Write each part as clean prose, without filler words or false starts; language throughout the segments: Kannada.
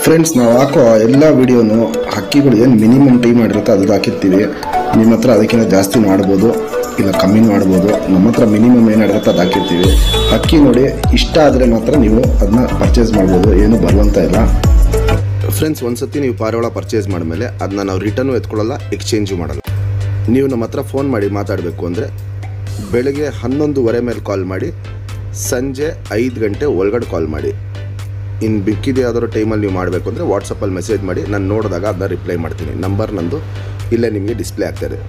ಫ್ರೆಂಡ್ಸ್, ನಾವು ಹಾಕೋ ಎಲ್ಲ ವಿಡಿಯೋನು ಹಕ್ಕಿಗಳು ಏನು ಮಿನಿಮಮ್ ಟೈಮ್ ಮಾಡಿರುತ್ತೆ ಅದು ಹಾಕಿರ್ತೀವಿ. ನಿಮ್ಮ ಹತ್ರ ಅದಕ್ಕಿಂತ ಜಾಸ್ತಿ ಮಾಡ್ಬೋದು, ಇಲ್ಲ ಕಮ್ಮಿ ಮಾಡ್ಬೋದು. ನಮ್ಮ ಹತ್ರ ಮಿನಿಮಮ್ ಏನಿರುತ್ತೆ ಅದು ಹಾಕಿರ್ತೀವಿ. ಹಕ್ಕಿ ನೋಡಿ ಇಷ್ಟ ಆದರೆ ಮಾತ್ರ ನೀವು ಅದನ್ನ ಪರ್ಚೇಸ್ ಮಾಡ್ಬೋದು, ಏನು ಬರುವಂತ ಇಲ್ಲ. ಫ್ರೆಂಡ್ಸ್, ಒಂದ್ಸತಿ ನೀವು ಪಾರಿವಾಳ ಪರ್ಚೇಸ್ ಮಾಡಿದ್ಮೇಲೆ ಅದನ್ನ ನಾವು ರಿಟರ್ನು ಎತ್ಕೊಳ್ಳಲ್ಲ, ಎಕ್ಸ್ಚೇಂಜು ಮಾಡಲ್ಲ. ನೀವು ನಮ್ಮ ಹತ್ರ ಫೋನ್ ಮಾಡಿ ಮಾತಾಡಬೇಕು ಅಂದರೆ ಬೆಳಗ್ಗೆ 11:15 ಮೇಲೆ ಕಾಲ್ ಮಾಡಿ, ಸಂಜೆ 5 ಗಂಟೆ ಒಳಗಡೆ ಕಾಲ್ ಮಾಡಿ. ಇನ್ನು ಬಿಕ್ಕಿದೆ ಯಾವ್ದಾದ್ರು ಟೈಮಲ್ಲಿ ನೀವು ಮಾಡಬೇಕು ಅಂದರೆ ವಾಟ್ಸಪ್ಪಲ್ಲಿ ಮೆಸೇಜ್ ಮಾಡಿ, ನಾನು ನೋಡಿದಾಗ ಅದನ್ನ ರಿಪ್ಲೈ ಮಾಡ್ತೀನಿ. ನಂಬರ್ ನಂದು ಇಲ್ಲೇ ನಿಮಗೆ ಡಿಸ್ಪ್ಲೇ ಆಗ್ತಾಯಿದೆ.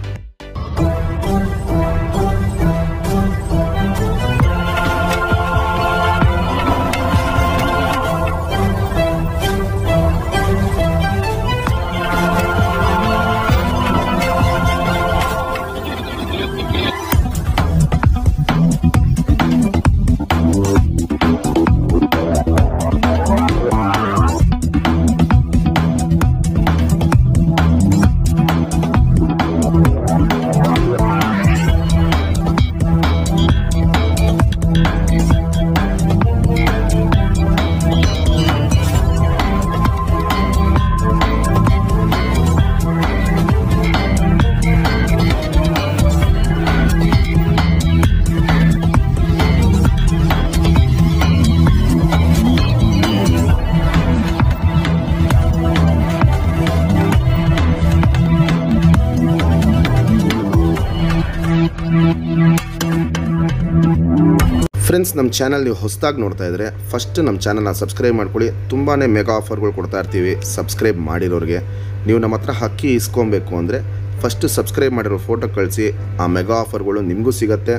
ಫ್ರೆಂಡ್ಸ್, ನಮ್ಮ ಚಾನಲ್ ನೀವು ಹೊಸದಾಗಿ ನೋಡ್ತಾ ಇದ್ದರೆ ಫಸ್ಟ್ ನಮ್ಮ ಚಾನಲ್ನ ಸಬ್ಸ್ಕ್ರೈಬ್ ಮಾಡ್ಕೊಳ್ಳಿ. ತುಂಬಾ ಮೆಗಾ ಆಫರ್ಗಳು ಕೊಡ್ತಾ ಇರ್ತೀವಿ ಸಬ್ಸ್ಕ್ರೈಬ್ ಮಾಡಿರೋರಿಗೆ. ನೀವು ನಮ್ಮ ಹತ್ರ ಹಕ್ಕಿ ಇಸ್ಕೊಬೇಕು ಅಂದರೆ ಫಸ್ಟ್ ಸಬ್ಸ್ಕ್ರೈಬ್ ಮಾಡಿರೋ ಫೋಟೋ ಕಳಿಸಿ, ಆ ಮೆಗಾ ಆಫರ್ಗಳು ನಿಮಗೂ ಸಿಗುತ್ತೆ.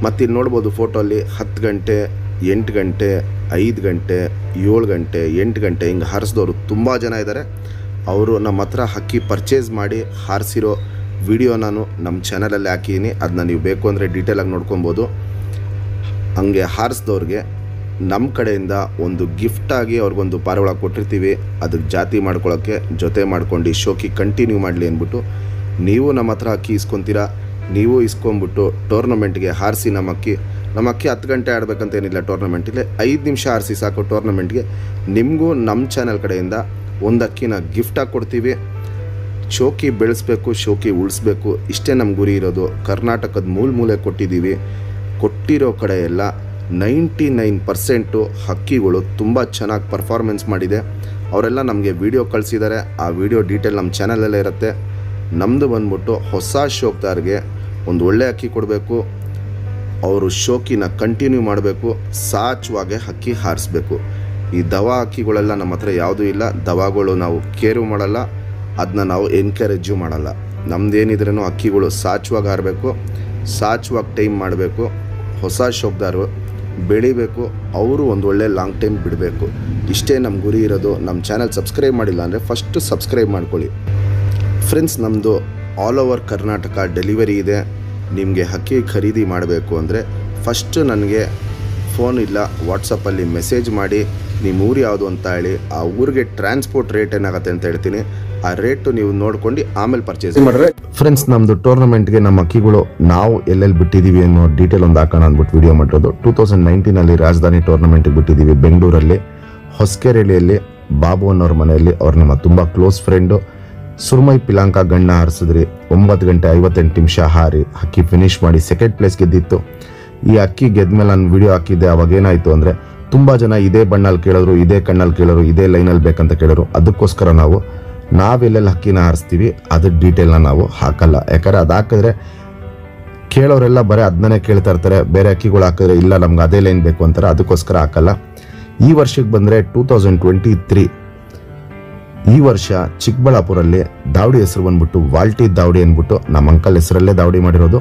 ಮತ್ತು ಇಲ್ಲಿ ನೋಡ್ಬೋದು ಫೋಟೋಲ್ಲಿ 10 ಗಂಟೆ, 8 ಗಂಟೆ, 5 ಗಂಟೆ, 7 ಗಂಟೆ, 8 ಗಂಟೆ ಹಿಂಗೆ ಹಾರಿಸಿದವರು ತುಂಬ ಜನ ಇದ್ದಾರೆ. ಅವರು ನಮ್ಮ ಹತ್ರ ಹಕ್ಕಿ ಪರ್ಚೇಸ್ ಮಾಡಿ ಹಾರಿಸಿರೋ ವಿಡಿಯೋ ನಾನು ನಮ್ಮ ಚಾನಲಲ್ಲಿ ಹಾಕಿದ್ದೀನಿ. ಅದನ್ನ ನೀವು ಬೇಕು ಅಂದರೆ ಡೀಟೇಲಾಗಿ ನೋಡ್ಕೊಬೋದು. ಹಂಗೆ ಹಾರಿಸಿದವ್ರಿಗೆ ನಮ್ಮ ಕಡೆಯಿಂದ ಒಂದು ಗಿಫ್ಟಾಗಿ ಅವ್ರಿಗೊಂದು ಪಾರಿವಾಳ ಕೊಟ್ಟಿರ್ತೀವಿ. ಅದಕ್ಕೆ ಜಾತಿ ಮಾಡ್ಕೊಳ್ಳೋಕ್ಕೆ ಜೊತೆ ಮಾಡ್ಕೊಂಡು ಶೋಕಿ ಕಂಟಿನ್ಯೂ ಮಾಡಲಿ ಅಂದ್ಬಿಟ್ಟು ನೀವು ನಮ್ಮ ಹತ್ರ ಅಕ್ಕಿ ಇಸ್ಕೊತೀರಾ. ನೀವು ಇಸ್ಕೊಂಬಿಟ್ಟು ಟೂರ್ನಮೆಂಟ್ಗೆ ಹಾರಿಸಿ ನಮ್ಮ ಅಕ್ಕಿ 10 ಗಂಟೆ ಆಡಬೇಕಂತೇನಿಲ್ಲ. ಟೂರ್ನಮೆಂಟಿಗೆ 5 ನಿಮಿಷ ಹಾರಿಸಿ ಸಾಕು. ಟೂರ್ನಮೆಂಟ್ಗೆ ನಿಮಗೂ ನಮ್ಮ ಚಾನಲ್ ಕಡೆಯಿಂದ ಒಂದು ಅಕ್ಕಿನ ಗಿಫ್ಟಾಗಿ ಕೊಡ್ತೀವಿ. ಶೋಕಿ ಬೆಳೆಸಬೇಕು, ಶೋಕಿ ಉಳಿಸ್ಬೇಕು, ಇಷ್ಟೇ ನಮ್ಮ ಗುರಿ ಇರೋದು. ಕರ್ನಾಟಕದ ಮೂಲೆ ಕೊಟ್ಟಿದ್ದೀವಿ. ಕೊಟ್ಟಿರೋ ಕಡೆ ಎಲ್ಲ 99% ಹಕ್ಕಿಗಳು ತುಂಬ ಚೆನ್ನಾಗಿ ಪರ್ಫಾರ್ಮೆನ್ಸ್ ಮಾಡಿದೆ. ಅವರೆಲ್ಲ ನಮಗೆ ವಿಡಿಯೋ ಕಳಿಸಿದ್ದಾರೆ. ಆ ವಿಡಿಯೋ ಡೀಟೇಲ್ ನಮ್ಮ ಚಾನಲಲ್ಲೇ ಇರುತ್ತೆ. ನಮ್ಮದು ಬಂದ್ಬಿಟ್ಟು ಹೊಸ ಶೋಕ್ದಾರ್ಗೆ ಒಂದು ಒಳ್ಳೆ ಅಕ್ಕಿ ಕೊಡಬೇಕು. ಅವರು ಶೋಕಿನ ಕಂಟಿನ್ಯೂ ಮಾಡಬೇಕು, ಸಾಚುವಾಗೆ ಹಕ್ಕಿ ಹಾರಿಸ್ಬೇಕು. ಈ ದವಾ ಹಕ್ಕಿಗಳೆಲ್ಲ ನಮ್ಮ ಹತ್ರ ಯಾವುದೂ ಇಲ್ಲ. ದವಾಗಳು ನಾವು ಕೇರು ಮಾಡಲ್ಲ, ಅದನ್ನ ನಾವು ಎನ್ಕರೇಜು ಮಾಡಲ್ಲ. ನಮ್ಮದೇನಿದ್ರೂ ಹಕ್ಕಿಗಳು ಸಾಚುವಾಗಿ ಹಾರಬೇಕು, ಸಾಚುವಾಗಿ ಟೈಮ್ ಮಾಡಬೇಕು. ಹೊಸ ಶೋಕ್ದಾರು ಬೆಳಿಬೇಕು, ಅವರು ಒಂದು ಒಳ್ಳೆ ಲಾಂಗ್ ಟೈಮ್ ಬಿಡಬೇಕು. ಇಷ್ಟೇ ನಮ್ಮ ಗುರಿ ಇರೋದು. ನಮ್ಮ ಚಾನಲ್ ಸಬ್ಸ್ಕ್ರೈಬ್ ಮಾಡಿಲ್ಲ ಅಂದರೆ ಫಸ್ಟ್ ಸಬ್ಸ್ಕ್ರೈಬ್ ಮಾಡ್ಕೊಳ್ಳಿ. ಫ್ರೆಂಡ್ಸ್, ನಮ್ಮದು ಆಲ್ ಓವರ್ ಕರ್ನಾಟಕ ಡೆಲಿವರಿ ಇದೆ. ನಿಮಗೆ ಹಕ್ಕಿ ಖರೀದಿ ಮಾಡಬೇಕು ಅಂದರೆ ಫಸ್ಟು ನನಗೆ ಫೋನ್ ಇಲ್ಲ ವಾಟ್ಸಪ್ಪಲ್ಲಿ ಮೆಸೇಜ್ ಮಾಡಿ ನಿಮ್ಮ ಊರು ಯಾವುದು ಅಂತ ಹೇಳಿ, ಆ ಊರಿಗೆ ಟ್ರಾನ್ಸ್ಪೋರ್ಟ್ ರೇಟ್ ಏನಾಗುತ್ತೆ ಅಂತ ಹೇಳ್ತೀನಿ. ಆ ರೇಟು ನೀವು ನೋಡ್ಕೊಂಡು ಆಮೇಲೆ ಪರ್ಚೇಸ್ ಮಾಡಿದ್ರೆ. ಫ್ರೆಂಡ್ಸ್, ನಮ್ಮದು ಟೂರ್ನಮೆಂಟ್ಗೆ ನಮ್ಮ ಅಕ್ಕಿಗಳು ನಾವು ಎಲ್ಲೆಲ್ಲಿ ಬಿಟ್ಟಿದ್ದೀವಿ ಅನ್ನೋ ಡೀಟೇಲ್ ಒಂದು ಹಾಕೋಣ ಅಂದ್ಬಿಟ್ಟು ವಿಡಿಯೋ ಮಾಡಿರೋದು. 2019 ರಾಜಧಾನಿ ಟೂರ್ನಮೆಂಟಿಗೆ ಬಿಟ್ಟಿದ್ದೀವಿ ಬೆಂಗಳೂರಲ್ಲಿ, ಹೊಸಕೆರೆಹಳ್ಳಿಯಲ್ಲಿ ಬಾಬು ಅನ್ನೋರ ಮನೆಯಲ್ಲಿ. ಅವ್ರು ನಮ್ಮ ತುಂಬ ಕ್ಲೋಸ್ ಫ್ರೆಂಡು. ಸುರ್ಮೈ ಪಿಲಾಂಕ ಗಣ್ಣ ಹಾರಿಸಿದ್ರಿ. 9 ಗಂಟೆ 58 ನಿಮಿಷ ಹಾರಿ ಹಕ್ಕಿ ಫಿನಿಶ್ ಮಾಡಿ ಸೆಕೆಂಡ್ ಪ್ಲೇಸ್ ಗೆದ್ದಿತ್ತು. ಈ ಅಕ್ಕಿ ಗೆದ್ಮೇಲೆ ನಾನು ವಿಡಿಯೋ ಹಾಕಿದ್ದೆ. ಅವಾಗ ಏನಾಯಿತು ಅಂದರೆ ತುಂಬ ಜನ ಇದೇ ಬಣ್ಣಲ್ಲಿ ಕೇಳೋರು, ಇದೇ ಕಣ್ಣಲ್ಲಿ ಕೇಳೋರು, ಇದೇ ಲೈನಲ್ಲಿ ಬೇಕಂತ ಕೇಳೋರು. ಅದಕ್ಕೋಸ್ಕರ ನಾವೆಲ್ಲೆಲ್ಲಿ ಹಕ್ಕಿನ ಹಾರಿಸ್ತೀವಿ ಅದ್ರ ಡೀಟೇಲ್ನ ನಾವು ಹಾಕಲ್ಲ. ಯಾಕಂದರೆ ಅದು ಹಾಕಿದ್ರೆ ಕೇಳೋರೆಲ್ಲ ಬರೀ ಅದನ್ನೇ ಕೇಳ್ತಾ ಇರ್ತಾರೆ. ಬೇರೆ ಅಕ್ಕಿಗಳು ಹಾಕಿದ್ರೆ ಇಲ್ಲ ನಮ್ಗೆ ಅದೇ ಲೈನ್ ಬೇಕು ಅಂತಾರೆ. ಅದಕ್ಕೋಸ್ಕರ ಹಾಕಲ್ಲ. ಈ ವರ್ಷಕ್ಕೆ ಬಂದರೆ 2023 ಈ ವರ್ಷ ಚಿಕ್ಕಬಳ್ಳಾಪುರಲ್ಲಿ ದಾವಡಿ ಹೆಸರು ಬಂದ್ಬಿಟ್ಟು ವಾಲ್ಟಿ ದಾವಡಿ ಅಂದ್ಬಿಟ್ಟು ನಮ್ಮ ಅಂಕಲ್ ಹೆಸರಲ್ಲೇ ದಾವಡಿ ಮಾಡಿರೋದು.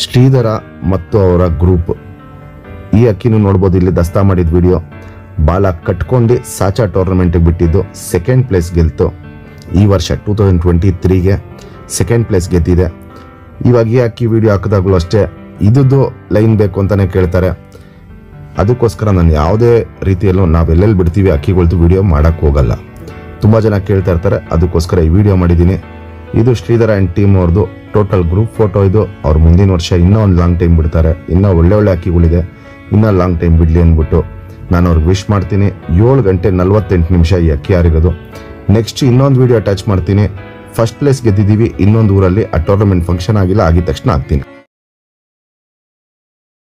ಶ್ರೀಧರ ಮತ್ತು ಅವರ ಗ್ರೂಪ್. ಈ ಅಕ್ಕಿನೂ ನೋಡ್ಬೋದು, ಇಲ್ಲಿ ದಸ್ತಾ ಮಾಡಿದ ವಿಡಿಯೋ. ಬಾಲ ಕಟ್ಕೊಂಡು ಸಾಚಾ ಟೂರ್ನಮೆಂಟಿಗೆ ಬಿಟ್ಟಿದ್ದು, ಸೆಕೆಂಡ್ ಪ್ಲೇಸ್ ಗೆಲ್ತು. ಈ ವರ್ಷ 2023ಗೆ ಸೆಕೆಂಡ್ ಪ್ಲೇಸ್ ಗೆದ್ದಿದೆ. ಇವಾಗ ಈ ಅಕ್ಕಿ ವಿಡಿಯೋ ಹಾಕಿದಾಗಲೂ ಅಷ್ಟೇ ಇದ್ದು ಲೈನ್ ಬೇಕು ಅಂತಲೇ ಕೇಳ್ತಾರೆ. ಅದಕ್ಕೋಸ್ಕರ ನಾನು ಯಾವುದೇ ರೀತಿಯಲ್ಲೂ ನಾವೆಲ್ಲೆಲ್ಲಿ ಬಿಡ್ತೀವಿ ಅಕ್ಕಿಗಳ್ದು ವಿಡಿಯೋ ಮಾಡೋಕ್ಕೆ ಹೋಗಲ್ಲ. ತುಂಬ ಜನ ಕೇಳ್ತಾ ಇರ್ತಾರೆ, ಅದಕ್ಕೋಸ್ಕರ ಈ ವಿಡಿಯೋ ಮಾಡಿದ್ದೀನಿ. ಇದು ಶ್ರೀಧರ ಆ್ಯಂಡ್ ಟೀಮ್ ಅವ್ರದ್ದು ಟೋಟಲ್ ಗ್ರೂಪ್ ಫೋಟೋ. ಇದು ಅವ್ರು ಮುಂದಿನ ವರ್ಷ ಇನ್ನೂ ಒಂದು ಲಾಂಗ್ ಟೈಮ್ ಬಿಡ್ತಾರೆ. ಇನ್ನೂ ಒಳ್ಳೆ ಅಕ್ಕಿಗಳಿದೆ, ಇನ್ನೂ ಲಾಂಗ್ ಟೈಮ್ ಬಿಡಲಿ ಅಂದ್ಬಿಟ್ಟು ನಾನು ಅವ್ರಿಗೆ ವಿಶ್ ಮಾಡ್ತೀನಿ. 7 ಗಂಟೆ 48 ನಿಮಿಷ ಈ ಅಕ್ಕಿ ಆರಿರೋದು. ನೆಕ್ಸ್ಟ್ ಇನ್ನೊಂದು ವಿಡಿಯೋ ಅಟ್ಯಾಚ್ ಮಾಡ್ತೀನಿ. ಫಸ್ಟ್ ಪ್ಲೇಸ್ ಗೆದ್ದಿದ್ದೀವಿ ಇನ್ನೊಂದು ಊರಲ್ಲಿ, ಆ ಟೂರ್ನಮೆಂಟ್ ಫಂಕ್ಷನ್ ಆಗಿಲ್ಲ, ಆಗಿದ ತಕ್ಷಣ ಆಗ್ತೀನಿ.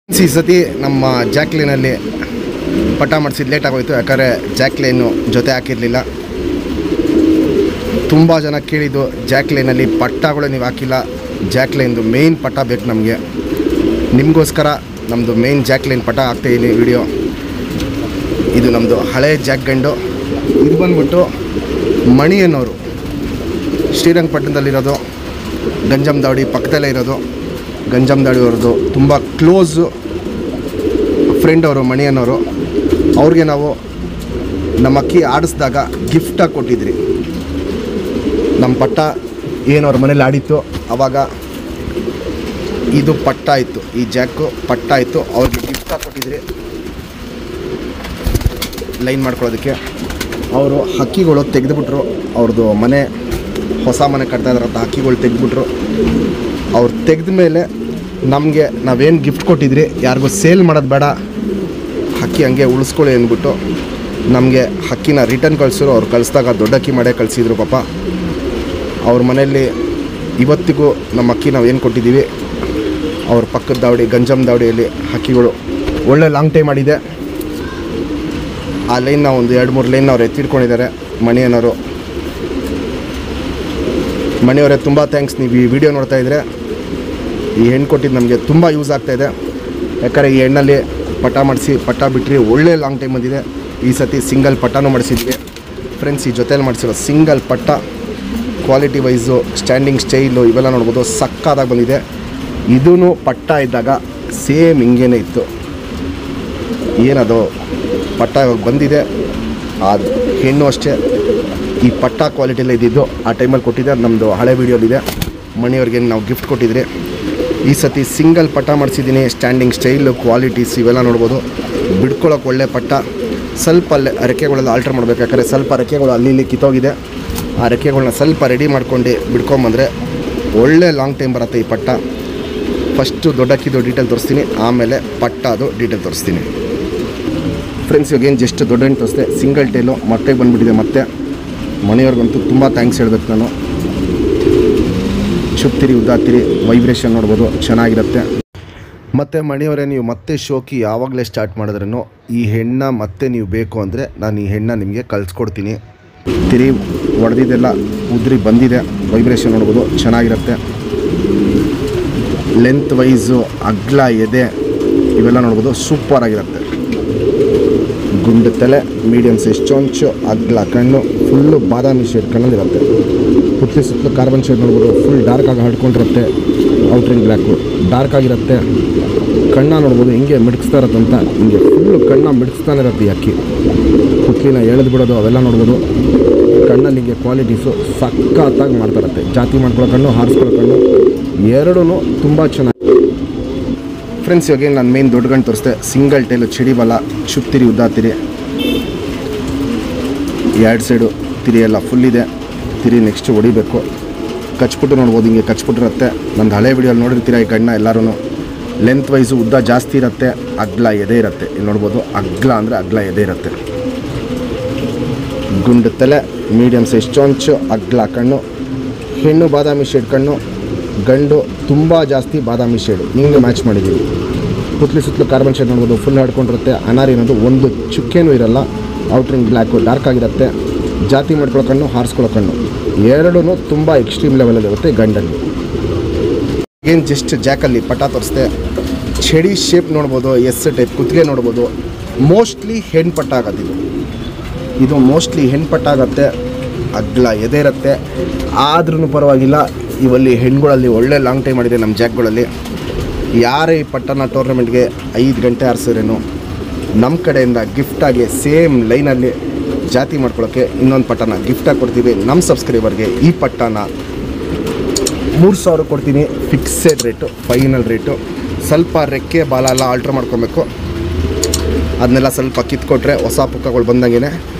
ಈ ಸತಿ ನಮ್ಮ ಜಾಕ್ಲೈನಲ್ಲಿ ಪಟ್ಟ ಮಾಡಿಸಿದ್ದು ಲೇಟ್ ಆಗೋಯ್ತು, ಯಾಕಂದರೆ ಜಾಕ್ಲೈನು ಜೊತೆ ಹಾಕಿರಲಿಲ್ಲ. ತುಂಬ ಜನ ಕೇಳಿದ್ದು ಜಾಕ್ಲೈನಲ್ಲಿ ಪಟ್ಟಗಳು ನೀವು ಹಾಕಿಲ್ಲ, ಜಾಕ್ಲೈನ್ದು ಮೇಯ್ನ್ ಪಟ್ಟ ಬೇಕು ನಮಗೆ. ನಿಮಗೋಸ್ಕರ ನಮ್ಮದು ಮೇಯ್ನ್ ಜಾಕ್ಲೈನ್ ಪಟ್ಟ ಹಾಕ್ತಾಯಿದ್ದೀನಿ ವಿಡಿಯೋ. ಇದು ನಮ್ಮದು ಹಳೆ ಜಾಕ್ ಗಂಡು. ಇದು ಬಂದ್ಬಿಟ್ಟು ಮಣಿಯನ್ನವರು ಶ್ರೀರಂಗಪಟ್ಟಣದಲ್ಲಿರೋದು, ಗಂಜಮದಾವಡಿ ಪಕ್ಕದಲ್ಲೇ ಇರೋದು. ಗಂಜಮದಾವಡಿ ಅವ್ರದ್ದು ತುಂಬ ಕ್ಲೋಸು ಫ್ರೆಂಡ್ ಅವರು, ಮಣಿಯನ್ನವರು. ಅವ್ರಿಗೆ ನಾವು ನಮ್ಮ ಅಕ್ಕಿ ಆಡಿಸಿದಾಗ ಗಿಫ್ಟಾಗಿ ಕೊಟ್ಟಿದ್ರಿ. ನಮ್ಮ ಪಟ್ಟ ಏನು ಅವ್ರ ಮನೇಲಿ ಆಡಿತ್ತು, ಆವಾಗ ಇದು ಪಟ್ಟ ಇತ್ತು, ಈ ಜಾಕು ಪಟ್ಟ ಇತ್ತು, ಅವ್ರಿಗೆ ಗಿಫ್ಟಾಗಿ ಕೊಟ್ಟಿದ್ರಿ ಲೈನ್ ಮಾಡ್ಕೊಳ್ಳೋದಕ್ಕೆ. ಅವರು ಹಕ್ಕಿಗಳು ತೆಗೆದುಬಿಟ್ರು, ಅವ್ರದ್ದು ಮನೆ ಹೊಸ ಮನೆ ಕಟ್ತಾ ಇದ್ದಾರಂತ ಹಕ್ಕಿಗಳು ತೆಗೆದುಬಿಟ್ರು. ಅವ್ರು ತೆಗೆದ ಮೇಲೆ ನಮಗೆ ನಾವೇನು ಗಿಫ್ಟ್ ಕೊಟ್ಟಿದ್ರಿ, ಯಾರಿಗೂ ಸೇಲ್ ಮಾಡೋದು ಬೇಡ, ಹಕ್ಕಿ ಹಂಗೆ ಉಳಿಸ್ಕೊಳ್ಳಿ ಅಂದ್ಬಿಟ್ಟು ನಮಗೆ ಹಕ್ಕಿನ ರಿಟರ್ನ್ ಕಳಿಸಿದ್ರು. ಅವ್ರು ಕಳಿಸಿದಾಗ ದೊಡ್ಡ ಅಕ್ಕಿ ಮಾಡೇ ಕಳಿಸಿದ್ರು ಪಾಪ. ಅವ್ರ ಮನೆಯಲ್ಲಿ ಇವತ್ತಿಗೂ ನಮ್ಮ ಅಕ್ಕಿ ನಾವು ಏನು ಕೊಟ್ಟಿದ್ದೀವಿ, ಅವ್ರ ಪಕ್ಕದ ದಾವಡಿ ಗಂಜಮದಾವಡಿಯಲ್ಲಿ ಹಕ್ಕಿಗಳು ಒಳ್ಳೆ ಲಾಂಗ್ ಟೈಮ್ ಆಡಿದೆ. ಆ ಲೈನ್ನ ಒಂದು 2-3 ಲೈನ್ ಅವ್ರು ಎತ್ತಿಡ್ಕೊಂಡಿದ್ದಾರೆ ಮಣಿಯನ್ನವರು. ಮಣಿಯವರೇ ತುಂಬ ಥ್ಯಾಂಕ್ಸ್. ನೀವು ಈ ವಿಡಿಯೋ ನೋಡ್ತಾ ಇದ್ದರೆ ಈ ಹೆಣ್ಣು ಕೊಟ್ಟಿದ್ದು ನಮಗೆ ತುಂಬ ಯೂಸ್ ಆಗ್ತಾಯಿದೆ. ಯಾಕಂದರೆ ಈ ಹೆಣ್ಣಲ್ಲಿ ಪಟ್ಟ ಮಾಡಿಸಿ ಪಟ್ಟ ಬಿಟ್ಟರೆ ಒಳ್ಳೆ ಲಾಂಗ್ ಟೈಮ್ ಬಂದಿದೆ. ಈ ಸತಿ ಸಿಂಗಲ್ ಪಟ್ಟನೂ ಮಾಡಿಸಿದ್ವಿ ಫ್ರೆಂಡ್ಸ್. ಈ ಜೊತೆಯಲ್ಲಿ ಮಾಡಿಸಿರೋ ಸಿಂಗಲ್ ಪಟ್ಟ ಕ್ವಾಲಿಟಿ ವೈಸು, ಸ್ಟ್ಯಾಂಡಿಂಗ್ ಸ್ಟೈಲು ಇವೆಲ್ಲ ನೋಡ್ಬೋದು, ಸಕ್ಕತ್ತಾಗಿ ಬಂದಿದೆ. ಇದೂ ಪಟ್ಟ ಇದ್ದಾಗ ಸೇಮ್ ಹಿಂಗೇನೆ ಇತ್ತು. ಏನದು ಪಟ್ಟ ಇವಾಗ ಬಂದಿದೆ, ಅದು ಹೆಣ್ಣು ಅಷ್ಟೇ ಈ ಪಟ್ಟ ಕ್ವಾಲಿಟಿಯಲ್ಲೇ ಇದ್ದಿದ್ದು ಆ ಟೈಮಲ್ಲಿ ಕೊಟ್ಟಿದ್ದೆ. ನಮ್ಮದು ಹಳೆ ವೀಡಿಯೋಲಿದೆ. ಮಣಿಯವ್ರಿಗೆ ನಾವು ಗಿಫ್ಟ್ ಕೊಟ್ಟಿದ್ರಿ. ಈ ಸತಿ ಸಿಂಗಲ್ ಪಟ್ಟ ಮಾಡಿಸಿದ್ದೀನಿ. ಸ್ಟ್ಯಾಂಡಿಂಗ್ ಸ್ಟೈಲು, ಕ್ವಾಲಿಟೀಸ್ ಇವೆಲ್ಲ ನೋಡ್ಬೋದು. ಬಿಡ್ಕೊಳ್ಳೋಕೆ ಒಳ್ಳೆ ಪಟ್ಟ. ಸ್ವಲ್ಪ ರೆಕ್ಕೆಗಳೆಲ್ಲ ಆಲ್ಟ್ರ್ ಮಾಡಬೇಕು, ಯಾಕಂದರೆ ಸ್ವಲ್ಪ ರೆಕ್ಕೆಗಳು ಅಲ್ಲಿ ಇಲ್ಲಿ ಕಿತ್ತೋಗಿದೆ. ಆ ರೆಕ್ಕೆಗಳನ್ನ ಸ್ವಲ್ಪ ರೆಡಿ ಮಾಡ್ಕೊಂಡು ಬಿಡ್ಕೊಂಬಂದರೆ ಒಳ್ಳೆ ಲಾಂಗ್ ಟೈಮ್ ಬರುತ್ತೆ ಈ ಪಟ್ಟ. ಫಸ್ಟು ದೊಡ್ಡಕ್ಕಿದು ಡೀಟೇಲ್ ತೋರಿಸ್ತೀನಿ, ಆಮೇಲೆ ಪಟ್ಟದು ಡೀಟೇಲ್ ತೋರಿಸ್ತೀನಿ ಫ್ರೆಂಡ್ಸ್. ಇವಾಗ ಏನು ಜಸ್ಟ್ ದೊಡ್ಡ ಹೆಣ್ಣು ತೋರಿಸ್ದೆ, ಸಿಂಗಲ್ ಟೈಲು ಮೊಟ್ಟೆಗೆ ಬಂದುಬಿಟ್ಟಿದೆ. ಮತ್ತೆ ಮನೆಯವ್ರಿಗಂತೂ ತುಂಬ ಥ್ಯಾಂಕ್ಸ್ ಹೇಳ್ಬೇಕು ನಾನು. ಚುಪ್ತಿರಿ ಉದ್ದಾತಿರಿ ವೈಬ್ರೇಷನ್ ನೋಡ್ಬೋದು, ಚೆನ್ನಾಗಿರುತ್ತೆ. ಮತ್ತು ಮಣಿಯವರೇ, ನೀವು ಮತ್ತೆ ಶೋಕಿ ಯಾವಾಗಲೇ ಸ್ಟಾರ್ಟ್ ಮಾಡಿದ್ರೂ ಈ ಹೆಣ್ಣ ಮತ್ತೆ ನೀವು ಬೇಕು ಅಂದರೆ ನಾನು ಈ ಹೆಣ್ಣ ನಿಮಗೆ ಕಳಿಸ್ಕೊಡ್ತೀನಿ. ತಿರಿ ಹೊಡೆದಿದ್ದೆಲ್ಲ ಉದ್ರಿ ಬಂದಿದೆ, ವೈಬ್ರೇಷನ್ ನೋಡ್ಬೋದು, ಚೆನ್ನಾಗಿರುತ್ತೆ. ಲೆಂತ್ ವೈಸು, ಅಗ್ಲ ಎದೆ ಇವೆಲ್ಲ ನೋಡ್ಬೋದು, ಸೂಪರಾಗಿರುತ್ತೆ. ಗುಂಡು ತಲೆ, ಮೀಡಿಯಮ್ ಸೈಜ್ ಚೊಂಚು, ಅಗ್ಲ ಕಣ್ಣು, ಫುಲ್ಲು ಬಾದಾಮಿ ಶೇಡ್ ಕಣ್ಣಲ್ಲಿರುತ್ತೆ. ಪುಟ್ಟಿ ಸುತ್ತಲೂ ಕಾರ್ಬನ್ ಶೇಡ್ ನೋಡ್ಬೋದು, ಫುಲ್ ಡಾರ್ಕಾಗಿ ಹಡ್ಕೊಂಡಿರುತ್ತೆ. ಔಟ್ರಿಂಗ್ ಬ್ಲ್ಯಾಕು ಡಾರ್ಕ್ ಆಗಿರುತ್ತೆ. ಕಣ್ಣ ನೋಡ್ಬೋದು ಹಿಂಗೆ ಮಿಡ್ಸ್ತಾ ಇರತ್ತಂತ, ಹಿಂಗೆ ಫುಲ್ಲು ಕಣ್ಣ ಮಿಡ್ಸ್ತಾನೆ ಇರುತ್ತೆ ಈ ಅಕ್ಕಿ. ಪುಟ್ಲಿನ ಎಳೆದು ಬಿಡೋದು ಅವೆಲ್ಲ ನೋಡ್ಬೋದು. ಕಣ್ಣಲ್ಲಿ ಹಿಂಗೆ ಕ್ವಾಲಿಟೀಸು ಸಖತ್ತಾಗಿ ಮಾಡ್ತಾರತ್ತೆ. ಜಾತಿ ಮಾಡ್ಕೊಳ್ಳೋ ಕಣ್ಣು, ಹಾರಿಸ್ಕೊಳ್ಳೋ ಕಣ್ಣು ಎರಡೂ ತುಂಬ ಚೆನ್ನಾಗಿ ಫ್ರೆಂಡ್ಸ್. ಇವಾಗ ನಾನು ಮೇನ್ ದೊಡ್ಡ ಗಂಟು ತೋರಿಸ್ದೆ, ಸಿಂಗಲ್ ಟೈಲು, ಚಿಡಿಬಲ, ಚುಪ್ತಿರಿ ಉದ್ದಾತಿರಿ, 2 ಸೈಡು ತಿರಿ ಎಲ್ಲ ಫುಲ್ ಇದೆ. ತಿರಿ ನೆಕ್ಸ್ಟ್ ಹೊಡಿಬೇಕು. ಕಚ್ಬಿಟ್ಟು ನೋಡ್ಬೋದು, ಹಿಂಗೆ ಕಚ್ಬಿಟ್ಟಿರುತ್ತೆ. ನಂದು ಹಳೆ ವಿಡಿಯೋಲ್ಲಿ ನೋಡಿರ್ತೀರ ಈ ಗಣ್ಣ ಎಲ್ಲರೂ. ಲೆಂತ್ ವೈಸು ಉದ್ದ ಜಾಸ್ತಿ ಇರುತ್ತೆ, ಅಗ್ಲ ಎದೆ ಇರುತ್ತೆ. ಇಲ್ಲಿ ನೋಡ್ಬೋದು, ಅಗ್ಲ ಅಂದರೆ ಅಗ್ಲ ಎದೆ ಇರುತ್ತೆ. ಗುಂಡು ತಲೆ, ಮೀಡಿಯಮ್ ಸೈಜ್ ಚೊಂಚು, ಅಗ್ಲ ಕಣ್ಣು, ಹೆಣ್ಣು ಬಾದಾಮಿ ಶೇಡ್ ಕಣ್ಣು, ಗಂಡು ತುಂಬ ಜಾಸ್ತಿ ಬಾದಾಮಿ ಶೇಡು, ಹಿಂಗೆ ಮ್ಯಾಚ್ ಮಾಡಿದ್ದೀವಿ. ಪುತ್ಲಿ ಸುತ್ತಲೂ ಕಾರ್ಬನ್ ಶೇಡ್ ನೋಡ್ಬೋದು, ಫುಲ್ ಹಡ್ಕೊಂಡಿರುತ್ತೆ. ಅನಾರಿ ಅನ್ನೋದು ಒಂದು ಚುಕ್ಕೇನೂ ಇರಲ್ಲ. ಔಟ್ರಿಂಗ್ ಬ್ಲ್ಯಾಕು ಡಾರ್ಕ್ ಆಗಿರುತ್ತೆ. ಜಾತಿ ಮಾಡ್ಕೊಳ್ಳೋ ಕಣ್ಣು, ಹಾರಿಸ್ಕೊಳ್ಳೋ ಕಣ್ಣು ಎರಡೂ ತುಂಬ ಎಕ್ಸ್ಟ್ರೀಮ್ ಲೆವೆಲಲ್ಲಿರುತ್ತೆ ಗಂಡಲ್ಲಿ. ಏನು ಜಸ್ಟ್ ಜಾಕಲ್ಲಿ ಪಟ್ಟ ತೋರಿಸ್ದೆ. ಚಡಿ ಶೇಪ್ ನೋಡ್ಬೋದು, ಎಸ್ ಟೈಪ್ ಕುತ್ತಿಗೆ ನೋಡ್ಬೋದು. ಮೋಸ್ಟ್ಲಿ ಹೆಣ್ಣು ಪಟ್ಟ ಆಗತ್ತಿದು. ಇದು ಮೋಸ್ಟ್ಲಿ ಹೆಣ್ಣು ಪಟ್ಟ ಆಗುತ್ತೆ. ಅಗ್ಲ ಎದೆ ಇರುತ್ತೆ, ಆದ್ರೂ ಪರವಾಗಿಲ್ಲ. ಇವಲ್ಲಿ ಹೆಣ್ಣುಗಳಲ್ಲಿ ಒಳ್ಳೆ ಲಾಂಗ್ ಟೈಮ್ ಮಾಡಿದೆ ನಮ್ಮ ಜಾಕ್ಗಳಲ್ಲಿ. ಯಾರೇ ಈ ಪಟ್ಟನ ಟೂರ್ನಮೆಂಟ್ಗೆ 5 ಗಂಟೆ ಆರಿಸಿದ್ರೇನು ನಮ್ಮ ಕಡೆಯಿಂದ ಗಿಫ್ಟಾಗಿ ಸೇಮ್ ಲೈನಲ್ಲಿ ಜಾತಿ ಮಾಡ್ಕೊಳ್ಳೋಕ್ಕೆ ಇನ್ನೊಂದು ಪಟ್ಟನ ಗಿಫ್ಟಾಗಿ ಕೊಡ್ತೀವಿ. ನಮ್ಮ ಸಬ್ಸ್ಕ್ರೈಬರ್ಗೆ ಈ ಪಟ್ಟನ 3000 ಕೊಡ್ತೀನಿ. Fixed rate, final rate. ಸ್ವಲ್ಪ ರೆಕ್ಕೆ ಬಾಲ ಎಲ್ಲ ಆಲ್ಟ್ರ್ ಮಾಡ್ಕೊಬೇಕು. ಅದನ್ನೆಲ್ಲ ಸ್ವಲ್ಪ ಕಿತ್ಕೊಟ್ರೆ ಹೊಸ ಪುಕ್ಕಗಳು ಬಂದಂಗೆ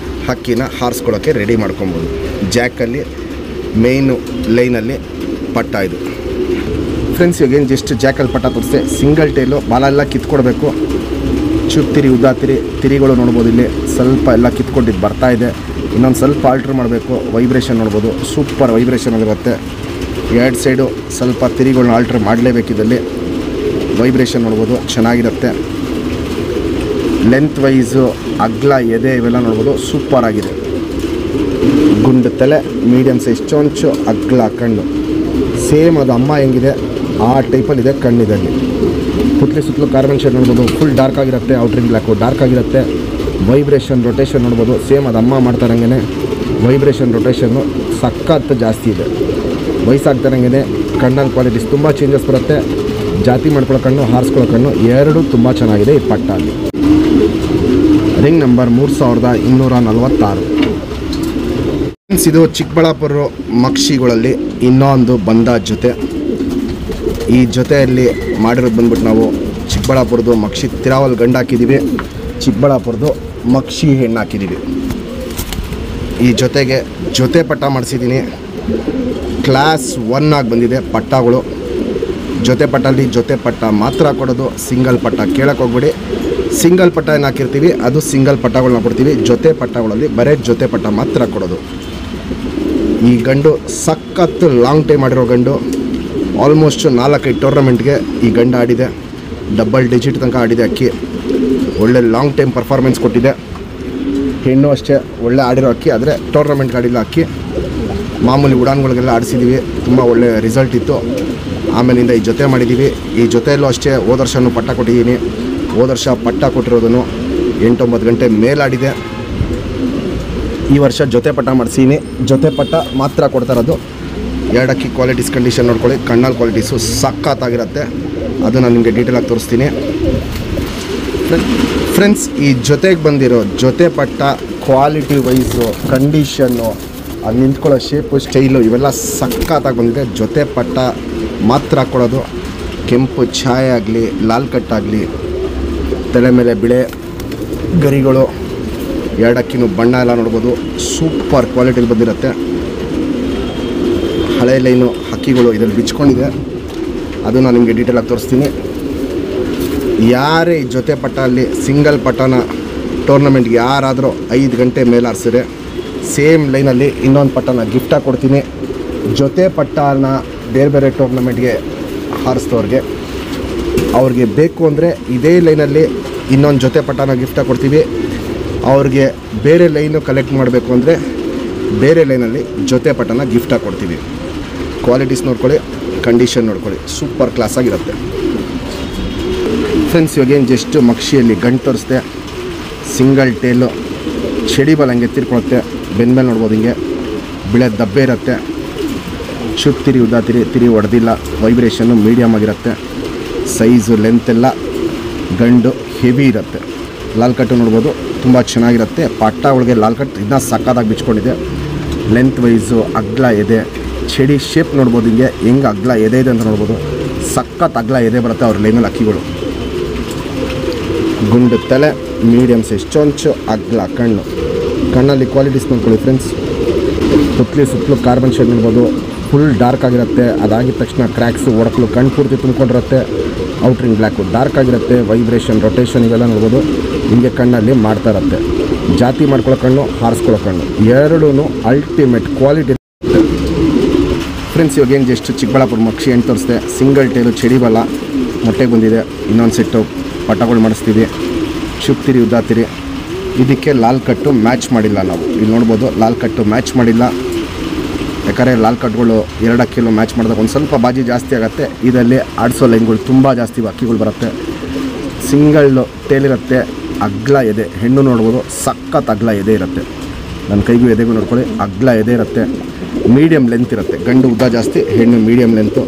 ಹಕ್ಕಿನ ಹಾರಿಸ್ಕೊಳ್ಳೋಕ್ಕೆ ರೆಡಿ ಮಾಡ್ಕೊಬೋದು. ಜಾಕಲ್ಲಿ ಮೇಯ್ನು ಲೈನಲ್ಲಿ ಪಟ್ಟ ಇದು ಫ್ರೆಂಡ್ಸ್. ಇವಾಗೇನು ಜಸ್ಟ್ ಜಾಕಲ್ಲಿ ಪಟ್ಟ ತೋರಿಸ್ದೆ. ಸಿಂಗಲ್ ಟೈಲು, ಬಾಲ ಎಲ್ಲ ಕಿತ್ಕೊಡ್ಬೇಕು. ಚೂಪ್ ತಿರಿ ಉದ್ದ ತಿರಿಗಳು ನೋಡ್ಬೋದು. ಇಲ್ಲಿ ಸ್ವಲ್ಪ ಎಲ್ಲ ಕಿತ್ಕೊಂಡಿದ್ದು ಬರ್ತಾ ಇದೆ. ಇನ್ನೊಂದು ಸ್ವಲ್ಪ ಆಲ್ಟ್ರ್ ಮಾಡಬೇಕು. ವೈಬ್ರೇಷನ್ ನೋಡ್ಬೋದು, ಸೂಪರ್ ವೈಬ್ರೇಷನಲ್ಲಿರುತ್ತೆ. ಎರಡು ಸೈಡು ಸ್ವಲ್ಪ ತಿರಿಗಳನ್ನ ಆಲ್ಟ್ರ್ ಮಾಡಲೇಬೇಕಿದ್ದಲ್ಲಿ. ವೈಬ್ರೇಷನ್ ನೋಡ್ಬೋದು, ಚೆನ್ನಾಗಿರುತ್ತೆ. ಲೆಂತ್ ವೈಸು ಅಗ್ಲ ಎದೆ ಇವೆಲ್ಲ ನೋಡ್ಬೋದು, ಸೂಪರ್ ಆಗಿದೆ. ಗುಂಡು ತಲೆ, ಮೀಡಿಯಮ್ ಸೈಜ್ ಚೊಂಚು, ಅಗ್ಲ ಕಣ್ಣು, ಸೇಮ್ ಅದು ಅಮ್ಮ ಹೆಂಗಿದೆ ಆ ಟೈಪಲ್ಲಿದೆ ಕಣ್ಣಿದಲ್ಲಿ. ಪುತ್ಲಿ ಸುತ್ತಲೂ ಕಾರ್ಬನ್ ಶೇಡ್ ನೋಡ್ಬೋದು, ಫುಲ್ ಡಾರ್ಕ್ ಆಗಿರುತ್ತೆ. ಔಟ್ರಿಂಗ್ ಬ್ಲ್ಯಾಕು ಡಾರ್ಕ್ ಆಗಿರುತ್ತೆ. ವೈಬ್ರೇಷನ್ ರೊಟೇಷನ್ ನೋಡ್ಬೋದು, ಸೇಮ್ ಅದು ಅಮ್ಮ ಮಾಡ್ತಾರಂಗೆ ವೈಬ್ರೇಷನ್ ರೊಟೇಷನ್ನು ಸಖತ್ ಜಾಸ್ತಿ ಇದೆ. ವಯಸ್ಸಾಗ್ತಾರಂಗೆ ಕಣ್ಣಲ್ಲಿ ಕ್ವಾಲಿಟೀಸ್ ತುಂಬ ಚೇಂಜಸ್ ಬರುತ್ತೆ. ಜಾತಿ ಮಾಡ್ಕೊಳ್ಳೋ ಕಣ್ಣು, ಹಾರಿಸ್ಕೊಳ್ಳೋ ಕಣ್ಣು ಎರಡೂ ತುಂಬ ಚೆನ್ನಾಗಿದೆ ಈ ಪಟ್ಟ ಅಲ್ಲಿ. Ring number 3246. ಇದು ಚಿಕ್ಕಬಳ್ಳಾಪುರ ಮಕ್ಷಿಗಳಲ್ಲಿ ಇನ್ನೊಂದು ಬಂದ ಜೊತೆ. ಈ ಜೊತೆಯಲ್ಲಿ ಮಾಡಿರೋದು ಬಂದ್ಬಿಟ್ಟು ನಾವು ಚಿಕ್ಕಬಳ್ಳಾಪುರದ್ದು ಮಕ್ಷಿ ತಿರಾವಲ್ ಗಂಡು ಹಾಕಿದ್ದೀವಿ, ಚಿಕ್ಕಬಳ್ಳಾಪುರದ್ದು ಮಕ್ಷಿ ಹೆಣ್ಣು ಹಾಕಿದ್ದೀವಿ. ಈ ಜೊತೆಗೆ ಜೊತೆ ಪಟ್ಟ ಮಾಡಿಸಿದ್ದೀನಿ. ಕ್ಲಾಸ್ 1 ಆಗಿ ಬಂದಿದೆ ಪಟ್ಟಗಳು. ಜೊತೆ ಪಟ್ಟಲ್ಲಿ ಜೊತೆ ಪಟ್ಟ ಮಾತ್ರ ಕೊಡೋದು, ಸಿಂಗಲ್ ಪಟ್ಟ ಕೇಳಕ್ಕೆ ಹೋಗ್ಬಿಡಿ. ಸಿಂಗಲ್ ಪಟ್ಟ ಏನು ಹಾಕಿರ್ತೀವಿ ಅದು ಸಿಂಗಲ್ ಪಟ್ಟಗಳನ್ನ ಕೊಡ್ತೀವಿ. ಜೊತೆ ಪಟ್ಟಗಳಲ್ಲಿ ಬರೀ ಜೊತೆ ಪಟ್ಟ ಮಾತ್ರ ಕೊಡೋದು. ಈ ಗಂಡು ಸಖತ್ತು ಲಾಂಗ್ ಟೈಮ್ ಮಾಡಿರೋ ಗಂಡು. ಆಲ್ಮೋಸ್ಟ್ 4-5 ಟೂರ್ನಮೆಂಟ್ಗೆ ಈ ಗಂಡು ಆಡಿದೆ. ಡಬಲ್ ಡಿಜಿಟ್ ತನಕ ಆಡಿದೆ ಅಕ್ಕಿ. ಒಳ್ಳೆ ಲಾಂಗ್ ಟೈಮ್ ಪರ್ಫಾರ್ಮೆನ್ಸ್ ಕೊಟ್ಟಿದೆ. ಹೆಣ್ಣು ಅಷ್ಟೇ ಒಳ್ಳೆ ಆಡಿರೋ ಅಕ್ಕಿ, ಆದರೆ ಟೂರ್ನಮೆಂಟ್ಗೆ ಆಡಿಲ್ಲ ಅಕ್ಕಿ. ಮಾಮೂಲಿ ಉಡಾನ್ಗಳಿಗೆಲ್ಲ ಆಡಿಸಿದ್ದೀವಿ, ತುಂಬ ಒಳ್ಳೆ ರಿಸಲ್ಟ್ ಇತ್ತು. ಆಮೇಲಿಂದ ಈ ಜೊತೆ ಮಾಡಿದ್ದೀವಿ. ಈ ಜೊತೆಯಲ್ಲೂ ಅಷ್ಟೇ ಹೋದ ವರ್ಷವೂ ಪಟ್ಟ ಕೊಟ್ಟಿದ್ದೀನಿ. ಹೋದ ವರ್ಷ ಪಟ್ಟ ಕೊಟ್ಟಿರೋದನ್ನು 8-9 ಗಂಟೆ ಮೇಲಾಡಿದೆ. ಈ ವರ್ಷ ಜೊತೆ ಪಟ್ಟ ಮಾಡಿಸೀನಿ. ಜೊತೆ ಪಟ್ಟ ಮಾತ್ರ ಕೊಡ್ತಾ ಇರೋದು. ಎರಡಕ್ಕಿ ಕ್ವಾಲಿಟೀಸ್ ಕಂಡೀಷನ್ ನೋಡ್ಕೊಳ್ಳಿ. ಕಣ್ಣಲ್ಲಿ ಕ್ವಾಲಿಟೀಸು ಸಖತ್ತಾಗಿರುತ್ತೆ, ಅದು ನಾನು ನಿಮಗೆ ಡೀಟೇಲಾಗಿ ತೋರಿಸ್ತೀನಿ. ಫ್ರೆಂಡ್ಸ್, ಈ ಜೊತೆಗೆ ಬಂದಿರೋ ಜೊತೆ ಪಟ್ಟ ಕ್ವಾಲಿಟಿ ವೈಸು, ಕಂಡೀಷನ್ನು, ಅದು ನಿಂತ್ಕೊಳ್ಳೋ ಶೇಪು, ಸ್ಟೈಲು ಇವೆಲ್ಲ ಸಖತ್ತಾಗಿ ಬಂದಿದೆ. ಜೊತೆ ಪಟ್ಟ ಮಾತ್ರ ಕೊಡೋದು. ಕೆಂಪು ಛಾಯೆ ಆಗಲಿ, ಲಾಲ್ ಕಟ್ಟಾಗಲಿ, ತಲೆ ಮೇಲೆ ಬಿಳೆ ಗರಿಗಳು, ಎರಡಕ್ಕಿನೂ ಬಣ್ಣ ಎಲ್ಲ ನೋಡ್ಬೋದು. ಸೂಪರ್ ಕ್ವಾಲಿಟಿಲಿ ಬಂದಿರುತ್ತೆ. ಹಳೆ ಲೈನು ಹಕ್ಕಿಗಳು ಇದರಲ್ಲಿ ಬಿಚ್ಕೊಂಡಿದೆ, ಅದು ನಾನು ನಿಮಗೆ ಡೀಟೇಲಾಗಿ ತೋರಿಸ್ತೀನಿ. ಯಾರೇ ಈ ಜೊತೆ ಪಟ್ಟ ಅಲ್ಲಿ ಸಿಂಗಲ್ ಪಟ್ಟನ ಟೂರ್ನಮೆಂಟ್ಗೆ ಯಾರಾದರೂ 5 ಗಂಟೆ ಮೇಲೆ ಆರಿಸಿದ್ರೆ ಸೇಮ್ ಲೈನಲ್ಲಿ ಇನ್ನೊಂದು ಪಟ್ಟನ ಗಿಫ್ಟಾಗಿ ಕೊಡ್ತೀನಿ. ಜೊತೆ ಪಟ್ಟನ ಬೇರೆ ಬೇರೆ ಟೂರ್ನಮೆಂಟ್ಗೆ ಹಾರಿಸಿದವ್ರಿಗೆ ಅವ್ರಿಗೆ ಬೇಕು ಅಂದರೆ ಇದೇ ಲೈನಲ್ಲಿ ಇನ್ನೊಂದು ಜೊತೆ ಪಟ್ಟನ ಗಿಫ್ಟಾಗಿ ಕೊಡ್ತೀವಿ. ಅವ್ರಿಗೆ ಬೇರೆ ಲೈನು ಕಲೆಕ್ಟ್ ಮಾಡಬೇಕು ಅಂದರೆ ಬೇರೆ ಲೈನಲ್ಲಿ ಜೊತೆ ಪಟ್ಟನ ಗಿಫ್ಟಾಗಿ ಕೊಡ್ತೀವಿ. ಕ್ವಾಲಿಟೀಸ್ ನೋಡ್ಕೊಳ್ಳಿ, ಕಂಡೀಷನ್ ನೋಡ್ಕೊಳ್ಳಿ, ಸೂಪರ್ ಕ್ಲಾಸಾಗಿರುತ್ತೆ. ಫ್ರೆಂಡ್ಸ್, ಇವಾಗೇನು ಜಸ್ಟ್ ಮಕ್ಷಿಯಲ್ಲಿ ಗಂಟು ತೋರಿಸ್ದೆ. ಸಿಂಗಲ್ ಟೇಲು, ಚಡಿ ಬಲ್ ಹಂಗೆ ತಿರ್ಕೊಳುತ್ತೆ. ಬೆನ್ನ ಮೇಲೆ ನೋಡ್ಬೋದು ಹಿಂಗೆ ಬಿಳೆ ದಬ್ಬೆ ಇರುತ್ತೆ. ಚುಪ್ ತಿರಿ ಉದ್ದ ತಿರಿ ಹೊಡೆದಿಲ್ಲ. ವೈಬ್ರೇಷನ್ನು ಮೀಡಿಯಮ್ ಆಗಿರುತ್ತೆ. ಸೈಜು ಲೆಂತೆಲ್ಲ ಗಂಡು ಹೆವಿ ಇರುತ್ತೆ. ಲಾಲ್ ಕಟ್ಟು ನೋಡ್ಬೋದು, ತುಂಬ ಚೆನ್ನಾಗಿರುತ್ತೆ. ಪಟ್ಟ ಒಳಗೆ ಲಾಲ್ ಕಟ್ ಇದನ್ನ ಸಕ್ಕತ್ತಾಗಿ ಬಿಚ್ಕೊಂಡಿದೆ. ಲೆಂತ್ ವೈಸು ಅಗ್ಲ ಎದೆ, ಚಡಿ ಶೇಪ್ ನೋಡ್ಬೋದು. ಹಿಂಗೆ ಹೆಂಗೆ ಅಗ್ಲ ಎದೆ ಇದೆ ಅಂತ ನೋಡ್ಬೋದು. ಸಖತ್ ಅಗ್ಲ ಎದೆ ಬರುತ್ತೆ ಅವ್ರ ಲೈನಲ್ಲಿ ಅಕ್ಕಿಗಳು. ಗುಂಡು ತಲೆ, ಮೀಡಿಯಮ್ ಸೈಜ್ ಚೊಂಚು, ಅಗ್ಲ ಕಣ್ಣು. ಕಣ್ಣಲ್ಲಿ ಕ್ವಾಲಿಟೀಸ್ ನೋಡ್ಕೊಳ್ಳಿ ಫ್ರೆಂಡ್ಸ್. ಸುತ್ತಲೂ ಸುತ್ತಲೂ ಕಾರ್ಬನ್ ಶೇಡ್ ನೋಡ್ಬೋದು. ಫುಲ್ ಡಾರ್ಕ್ ಆಗಿರುತ್ತೆ. ಅದಾಗಿದ ತಕ್ಷಣ ಕ್ರ್ಯಾಕ್ಸು ಒಡಕಲು ಕಣ್ಣು ಪೂರ್ತಿ ತುಂಬ್ಕೊಂಡಿರುತ್ತೆ. ಔಟ್ರಿಂಗ್ ಬ್ಲ್ಯಾಕು ಡಾರ್ಕ್ ಆಗಿರುತ್ತೆ. ವೈಬ್ರೇಷನ್ ರೊಟೇಷನ್ ಇವೆಲ್ಲ ನೋಡ್ಬೋದು. ಹಿಂಗೆ ಕಣ್ಣಲ್ಲಿ ಮಾಡ್ತಾ ಇರುತ್ತೆ. ಜಾತಿ ಮಾಡ್ಕೊಳ್ಳೋ ಕಣ್ಣು, ಹಾರಿಸ್ಕೊಳ್ಳೋ ಕಣ್ಣು ಎರಡೂ ಅಲ್ಟಿಮೇಟ್ ಕ್ವಾಲಿಟಿ ಫ್ರೆಂಡ್ಸ್. ಇವಾಗೇನು ಜಸ್ಟ್ ಚಿಕ್ಕಬಳ್ಳಾಪುರ ಮಕ್ಷಿ ಹೆಣ್ಣು ತೋರಿಸ್ದೆ. ಸಿಂಗಲ್ ಟೇಲು ಚಡಿ ಬಲ್ಲ ಮೊಟ್ಟೆಗೆ ಬಂದಿದೆ. ಇನ್ನೊಂದು ಸೆಟ್ಟು ಪಟ್ಟಗಳು ಮಾಡಿಸ್ತೀವಿ. ಚುಪ್ ತಿರಿ ಉದ್ದ ತಿರಿ. ಇದಕ್ಕೆ ಲಾಲ್ ಕಟ್ಟು ಮ್ಯಾಚ್ ಮಾಡಿಲ್ಲ ನಾವು. ಇಲ್ಲಿ ನೋಡ್ಬೋದು, ಲಾಲ್ ಕಟ್ಟು ಮ್ಯಾಚ್ ಮಾಡಿಲ್ಲ. ಯಾಕಂದರೆ ಲಾಲ್ ಕಟ್ಗಳು 2 ಕಿಲೋ ಮ್ಯಾಚ್ ಮಾಡಿದಾಗ ಒಂದು ಸ್ವಲ್ಪ ಬಾಜಿ ಜಾಸ್ತಿ ಆಗುತ್ತೆ. ಇದರಲ್ಲಿ ಆಡಿಸೋ ಲೈನ್ಗಳು ತುಂಬ ಜಾಸ್ತಿ ಅಕ್ಕಿಗಳು ಬರುತ್ತೆ. ಸಿಂಗಲ್ ಟೇಲಿರುತ್ತೆ. ಅಗ್ಲ ಎದೆ, ಹೆಣ್ಣು ನೋಡ್ಬೋದು, ಸಖತ್ ಅಗ್ಲ ಎದೆ ಇರುತ್ತೆ. ನನ್ನ ಕೈಗೂ ಎದೆಗೂ ನೋಡ್ಕೊಳ್ಳಿ, ಅಗ್ಲ ಎದೆ ಇರುತ್ತೆ. ಮೀಡಿಯಮ್ ಲೆಂತ್ ಇರುತ್ತೆ. ಗಂಡು ಉದ್ದ ಜಾಸ್ತಿ, ಹೆಣ್ಣು ಮೀಡಿಯಮ್ ಲೆಂತು.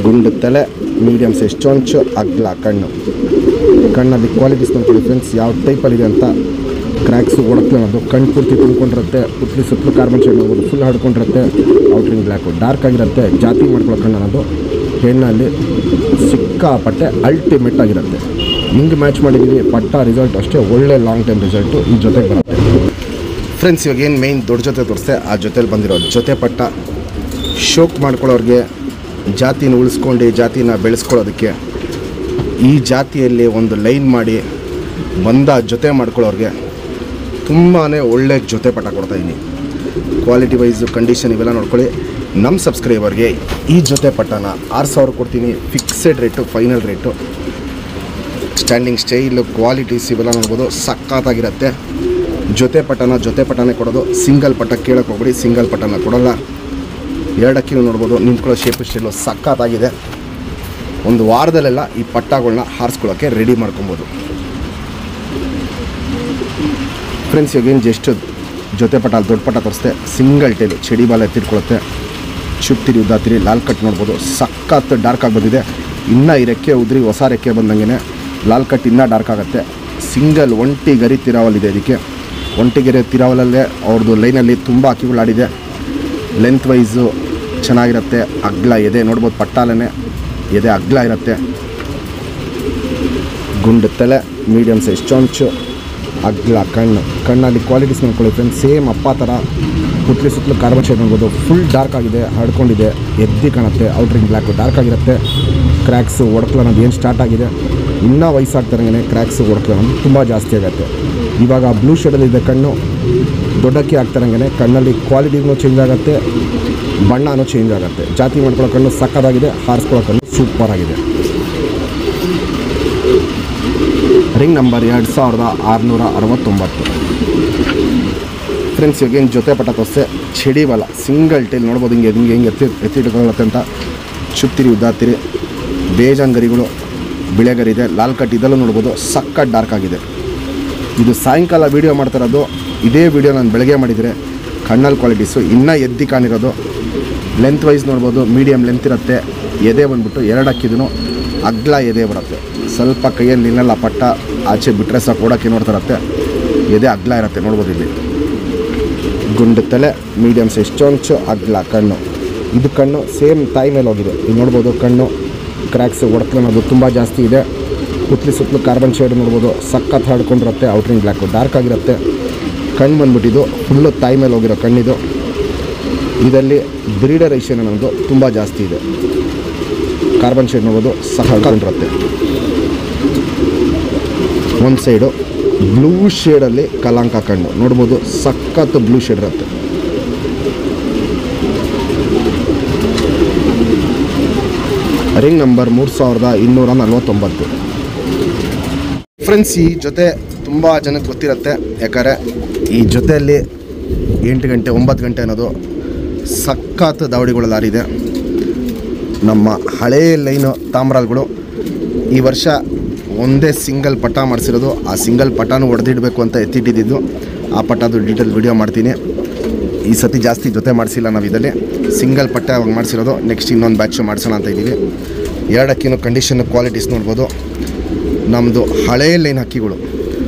ಗುಂಡು ತಲೆ, ಮೀಡಿಯಮ್ ಸೈಜ್ ಚೊಂಚು, ಅಗ್ಲ ಕಣ್ಣು. ಕಣ್ಣಲ್ಲಿ ಕ್ವಾಲಿಟೀಸ್ ನೋಡ್ಕೊಳ್ಳಿ ಫ್ರೆಂಡ್ಸ್, ಯಾವ ಟೈಪಲ್ಲಿದೆ ಅಂತ. ಕ್ರ್ಯಾಕ್ಸು ಒಡಕ್ಲು ಅನ್ನೋದು ಕಣ್ಣು ಪೂರ್ತಿ ತುಂಬ್ಕೊಂಡಿರುತ್ತೆ. ಪುತ್ಲಿ ಸುತ್ತಲೂ ಕಾರ್ಬನ್ ಶೇಡ್ ನೋಡ್ಬೋದು, ಫುಲ್ ಹಡ್ಕೊಂಡಿರುತ್ತೆ. ಔಟ್ರಿಂಗ್ ಬ್ಲ್ಯಾಕು ಡಾರ್ಕ್ ಆಗಿರುತ್ತೆ. ಜಾತಿ ಮಾಡ್ಕೊಳ್ಳೋ ಕಣ್ಣು ಅನ್ನೋದು ಹೆಣ್ಣಲ್ಲಿ ಸಿಕ್ಕಾಪಟ್ಟೆ ಅಲ್ಟಿಮೇಟ್ ಆಗಿರುತ್ತೆ. ಹಿಂಗೆ ಮ್ಯಾಚ್ ಮಾಡಿದ್ದೀವಿ. ಪಟ್ಟ ರಿಸಲ್ಟ್ ಅಷ್ಟೇ ಒಳ್ಳೆ ಲಾಂಗ್ ಟೈಮ್ ರಿಸಲ್ಟು ಈ ಜೊತೆಗೆ ಬರುತ್ತೆ ಫ್ರೆಂಡ್ಸ್. ಇವಾಗ ಏನು ಮೇಯ್ನ್ ದೊಡ್ಡ ಜೊತೆ ತೋರಿಸ್ತೆ, ಆ ಜೊತೆಲಿ ಬಂದಿರೋ ಜೊತೆ ಪಟ್ಟ ಶೋಕ್ ಮಾಡ್ಕೊಳ್ಳೋರಿಗೆ, ಜಾತಿನ ಉಳಿಸ್ಕೊಂಡು ಜಾತಿನ ಬೆಳೆಸ್ಕೊಳ್ಳೋದಕ್ಕೆ ಈ ಜಾತಿಯಲ್ಲಿ ಒಂದು ಲೈನ್ ಮಾಡಿ ಬಂದ ಜೊತೆ ಮಾಡ್ಕೊಳ್ಳೋರಿಗೆ ತುಂಬಾ ಒಳ್ಳೆ ಜೊತೆ ಪಟ ಕೊಡ್ತಾಯಿದ್ದೀನಿ. ಕ್ವಾಲಿಟಿ ವೈಸು ಕಂಡೀಷನ್ ಇವೆಲ್ಲ ನೋಡ್ಕೊಳ್ಳಿ. ನಮ್ಮ ಸಬ್ಸ್ಕ್ರೈಬರ್ಗೆ ಈ ಜೊತೆ ಪಟ್ಟನ 6000 ಕೊಡ್ತೀನಿ. Fixed rate, final rate. Standing style, qualities ಇವೆಲ್ಲ ನೋಡ್ಬೋದು, ಸಖತ್ತಾಗಿರುತ್ತೆ. ಜೊತೆ ಪಟನೇ ಕೊಡೋದು. ಸಿಂಗಲ್ ಪಟ ಕೇಳೋಕೆ ಹೋಗ್ಬಿಡಿ, ಸಿಂಗಲ್ ಪಟನ ಕೊಡೋಲ್ಲ. 2 ಅಕ್ಕಿನೂ ನೋಡ್ಬೋದು, ನಿಂತ್ಕೊಳ್ಳೋ ಶೇಪು ಸ್ಟೈಲು ಸಖತ್ತಾಗಿದೆ. ಒಂದು ವಾರದಲ್ಲೆಲ್ಲ ಈ ಪಟ್ಟಗಳನ್ನ ಹಾರಿಸ್ಕೊಳ್ಳೋಕ್ಕೆ ರೆಡಿ ಮಾಡ್ಕೊಬೋದು ಫ್ರೆಂಡ್ಸ್. ಇವಾಗೇನು ಜಸ್ಟ್ ಜೊತೆ ಪಟ ದೊಡ್ಡ ಪಟ ತೋರಿಸ್ತೆ. ಸಿಂಗಲ್ ಟೈಲು, ಚಡಿ ಬಾಲ ಎತ್ತಿಟ್ಕೊಳುತ್ತೆ. ಚುಪ್ತಿರಿ ಉದ್ದಾತಿರಿ ಲಾಲ್ ಕಟ್ ನೋಡ್ಬೋದು, ಸಖತ್ ಡಾರ್ಕ್ ಆಗಿ ಬಂದಿದೆ. ಇನ್ನೂ ಈ ರೆಕ್ಕೆ ಉದ್ರಿ ಹೊಸ ರೆಕ್ಕೆ ಬಂದಂಗೆ ಲಾಲ್ ಕಟ್ ಇನ್ನೂ ಡಾರ್ಕ್ ಆಗುತ್ತೆ. ಸಿಂಗಲ್ ಒಂಟಿ ಗರಿ ತಿರಾವಲ್ ಇದೆ. ಇದಕ್ಕೆ ಒಂಟಿ ಗರಿ ತಿರಾವಲಲ್ಲೇ ಅವ್ರದ್ದು ಲೈನಲ್ಲಿ ತುಂಬ ಅಕ್ಕಿಗಳಾಡಿದೆ. ಲೆಂತ್ ವೈಸು ಚೆನ್ನಾಗಿರುತ್ತೆ. ಅಗ್ಲ ಎದೆ ನೋಡ್ಬೋದು, ಪಟ್ಟಾಲೇ ಎದೆ ಅಗ್ಲ ಇರುತ್ತೆ. ಗುಂಡು ತಲೆ, ಮೀಡಿಯಮ್ ಸೈಜ್ ಚೊಂಚು, ಅಗ್ಲ ಕಣ್ಣಲ್ಲಿ ಕ್ವಾಲಿಟೀಸ್ ನೋಡ್ಕೊಳ್ಳಿ ಫ್ರೆಂಡ್ಸ್. ಸೇಮ್ ಅಪ್ಪ ಥರ ಪುಟ್ಲಿ ಸುತ್ತಲೂ ಕಾರ್ಬನ್ ಶೇಡ್ ನೋಡ್ಬೋದು. ಫುಲ್ ಡಾರ್ಕ್ ಆಗಿದೆ, ಹರ್ಡ್ಕೊಂಡಿದೆ, ಎದ್ದಿ ಕಾಣುತ್ತೆ. ಔಟ್ರಿಂಗ್ ಬ್ಲ್ಯಾಕು ಡಾರ್ಕ್ ಆಗಿರುತ್ತೆ. ಕ್ರ್ಯಾಕ್ಸು ಒಡಕ್ಲ ಅನ್ನೋದು ಏನು ಸ್ಟಾರ್ಟ್ ಆಗಿದೆ. ಇನ್ನೂ ವಯಸ್ಸಾಗ್ತಾರಂಗೆ ಕ್ರ್ಯಾಕ್ಸು ಒಡಕ್ಲ ಅನ್ನೋದು ತುಂಬ ಜಾಸ್ತಿ ಆಗುತ್ತೆ. ಇವಾಗ ಬ್ಲೂ ಶೇಡಲ್ಲಿದೆ ಕಣ್ಣು. ದೊಡ್ಡಕ್ಕಿ ಆಗ್ತಾರಂಗೆ ಕಣ್ಣಲ್ಲಿ ಕ್ವಾಲಿಟಿನೂ ಚೇಂಜ್ ಆಗುತ್ತೆ, ಬಣ್ಣನೂ ಚೇಂಜ್ ಆಗುತ್ತೆ. ಜಾತಿ ಮಾಡ್ಕೊಳ್ಳೋ ಕಣ್ಣು ಸಕ್ಕತ್ತಾಗಿದೆ, ಹಾರಿಸ್ಕೊಳ್ಳೋ ಕಣ್ಣು ಸೂಪರ್ ಆಗಿದೆ. Ring number 2669 friends. ಇವಾಗೇನು ಜೊತೆ ಪಟ ತೋರಿಸ್ತೆ. ಚಡಿ ಬಲ ಸಿಂಗಲ್ ಟೈಲ್ ನೋಡ್ಬೋದು. ಹಿಂಗೆ ಎತ್ತಿಟ್ಕೊಳ್ಳುತ್ತೆ ಅಂತ. ಚುಪ್ತಿರಿ ಉದ್ದಾತಿರಿ, ಬೇಜಾನ್ ಗರಿಗಳು, ಬಿಳೆ ಗರಿ ಇದೆ. ಲಾಲ್ ಕಟ್ ಇದೆಲ್ಲ ನೋಡ್ಬೋದು, ಸಕ್ಕತ್ ಡಾರ್ಕ್ ಆಗಿದೆ. ಇದು ಸಾಯಂಕಾಲ ವೀಡಿಯೋ ಮಾಡ್ತಾಯಿರೋದು. ಇದೇ ವೀಡಿಯೋ ನಾನು ಬೆಳಗ್ಗೆ ಮಾಡಿದರೆ ಕಣ್ಣಲ್ಲಿ ಕ್ವಾಲಿಟೀಸು ಇನ್ನೂ ಎದ್ದಿ ಕಾಣಿರೋದು. ಲೆಂತ್ ವೈಸ್ ನೋಡ್ಬೋದು, ಮೀಡಿಯಮ್ ಲೆಂತ್ ಇರುತ್ತೆ. ಎದೆ ಬಂದ್ಬಿಟ್ಟು 2 ಅಕ್ಕಿದೂ ಅಗ್ಲ ಎದೆ ಬರುತ್ತೆ. ಸ್ವಲ್ಪ ಕೈಯಲ್ಲಿ ನಿಲ್ಲಲ್ಲ ಪಟ್ಟ, ಆಚೆ ಬಿಟ್ಟರೆ ಸಾಕು ಓಡೋಕ್ಕೆ ನೋಡ್ತಿರತ್ತೆ. ಎದೆ ಅಗ್ಲ ಇರುತ್ತೆ ನೋಡ್ಬೋದು. ಇಲ್ಲಿ ಗುಂಡು ತಲೆ, ಮೀಡಿಯಮ್ ಸೈಜ್ ಚೊಂಚು, ಅಗ್ಲ ಕಣ್ಣು. ಇದು ಕಣ್ಣು ಸೇಮ್ ತಾಯಿ ಮೇಲೆ ಹೋಗಿದೆ. ಇದು ನೋಡ್ಬೋದು ಕಣ್ಣು ಕ್ರ್ಯಾಕ್ಸ್ ಒಡಕ್ಲನ್ನೋದು ತುಂಬ ಜಾಸ್ತಿ ಇದೆ. ಕುತ್ಲಿ ಸುತ್ತಲೂ ಕಾರ್ಬನ್ ಶೇಡ್ ನೋಡ್ಬೋದು, ಸಖತ್ ಹರ್ಡ್ಕೊಂಡಿರುತ್ತೆ. ಔಟ್ರಿಂಗ್ ಬ್ಲ್ಯಾಕು ಡಾರ್ಕ್ ಆಗಿರುತ್ತೆ. ಕಣ್ಣು ಬಂದ್ಬಿಟ್ಟಿದ್ದು ಫುಲ್ಲು ತಾಯಿ ಮೇಲೆ ಹೋಗಿರೋ ಕಣ್ಣಿದು. ಇದರಲ್ಲಿ ಬ್ರೀಡರೈಷನ್ ಅನ್ನೋದು ತುಂಬ ಜಾಸ್ತಿ ಇದೆ. ಕಾರ್ಬನ್ ಶೇಡ್ ನೋಡ್ಬೋದು, ಸಖತ್ಕೊಂಡಿರುತ್ತೆ. ಒಂದು ಸೈಡು ಬ್ಲೂ ಶೇಡಲ್ಲಿ ಕಲಾಂಕ ಕಣ್ಣು ನೋಡ್ಬೋದು, ಸಖತ್ ಬ್ಲೂ ಶೇಡ್ ಇರುತ್ತೆ. Ring number 3249 friends. ಈ ಜೊತೆ ತುಂಬ ಜನಕ್ಕೆ ಗೊತ್ತಿರುತ್ತೆ, ಯಾಕಂದರೆ ಈ ಜೊತೆಯಲ್ಲಿ 8 ಗಂಟೆ 9 ಗಂಟೆ ಅನ್ನೋದು ಸಖತ್ ದಾವಡಿಗಳು ಲಾರಿದೆ. ನಮ್ಮ ಹಳೇ ಲೈನು ತಾಮ್ರಾಲ್ಗಳು ಈ ವರ್ಷ ಒಂದೇ ಸಿಂಗಲ್ ಪಟ ಮಾಡಿಸಿರೋದು. ಆ ಸಿಂಗಲ್ ಪಟಾನು ಹೊಡೆದಿಡಬೇಕು ಅಂತ ಎತ್ತಿಟ್ಟಿದ್ದು. ಆ ಪಟದು ಡೀಟೇಲ್ ವಿಡಿಯೋ ಮಾಡ್ತೀನಿ. ಈ ಸತಿ ಜಾಸ್ತಿ ಜೊತೆ ಮಾಡಿಸಿಲ್ಲ ನಾವು. ಇದರಲ್ಲಿ ಸಿಂಗಲ್ ಪಟ್ಟ ಅವಾಗ ಮಾಡಿಸಿರೋದು. ನೆಕ್ಸ್ಟ್ ಇನ್ನೊಂದು ಬ್ಯಾಚು ಮಾಡಿಸೋಣ ಅಂತ ಇದ್ದೀವಿ. 2 ಅಕ್ಕಿನೂ ಕಂಡೀಷನ್ ಕ್ವಾಲಿಟೀಸ್ ನೋಡ್ಬೋದು. ನಮ್ಮದು ಹಳೇ ಲೈನ್ ಅಕ್ಕಿಗಳು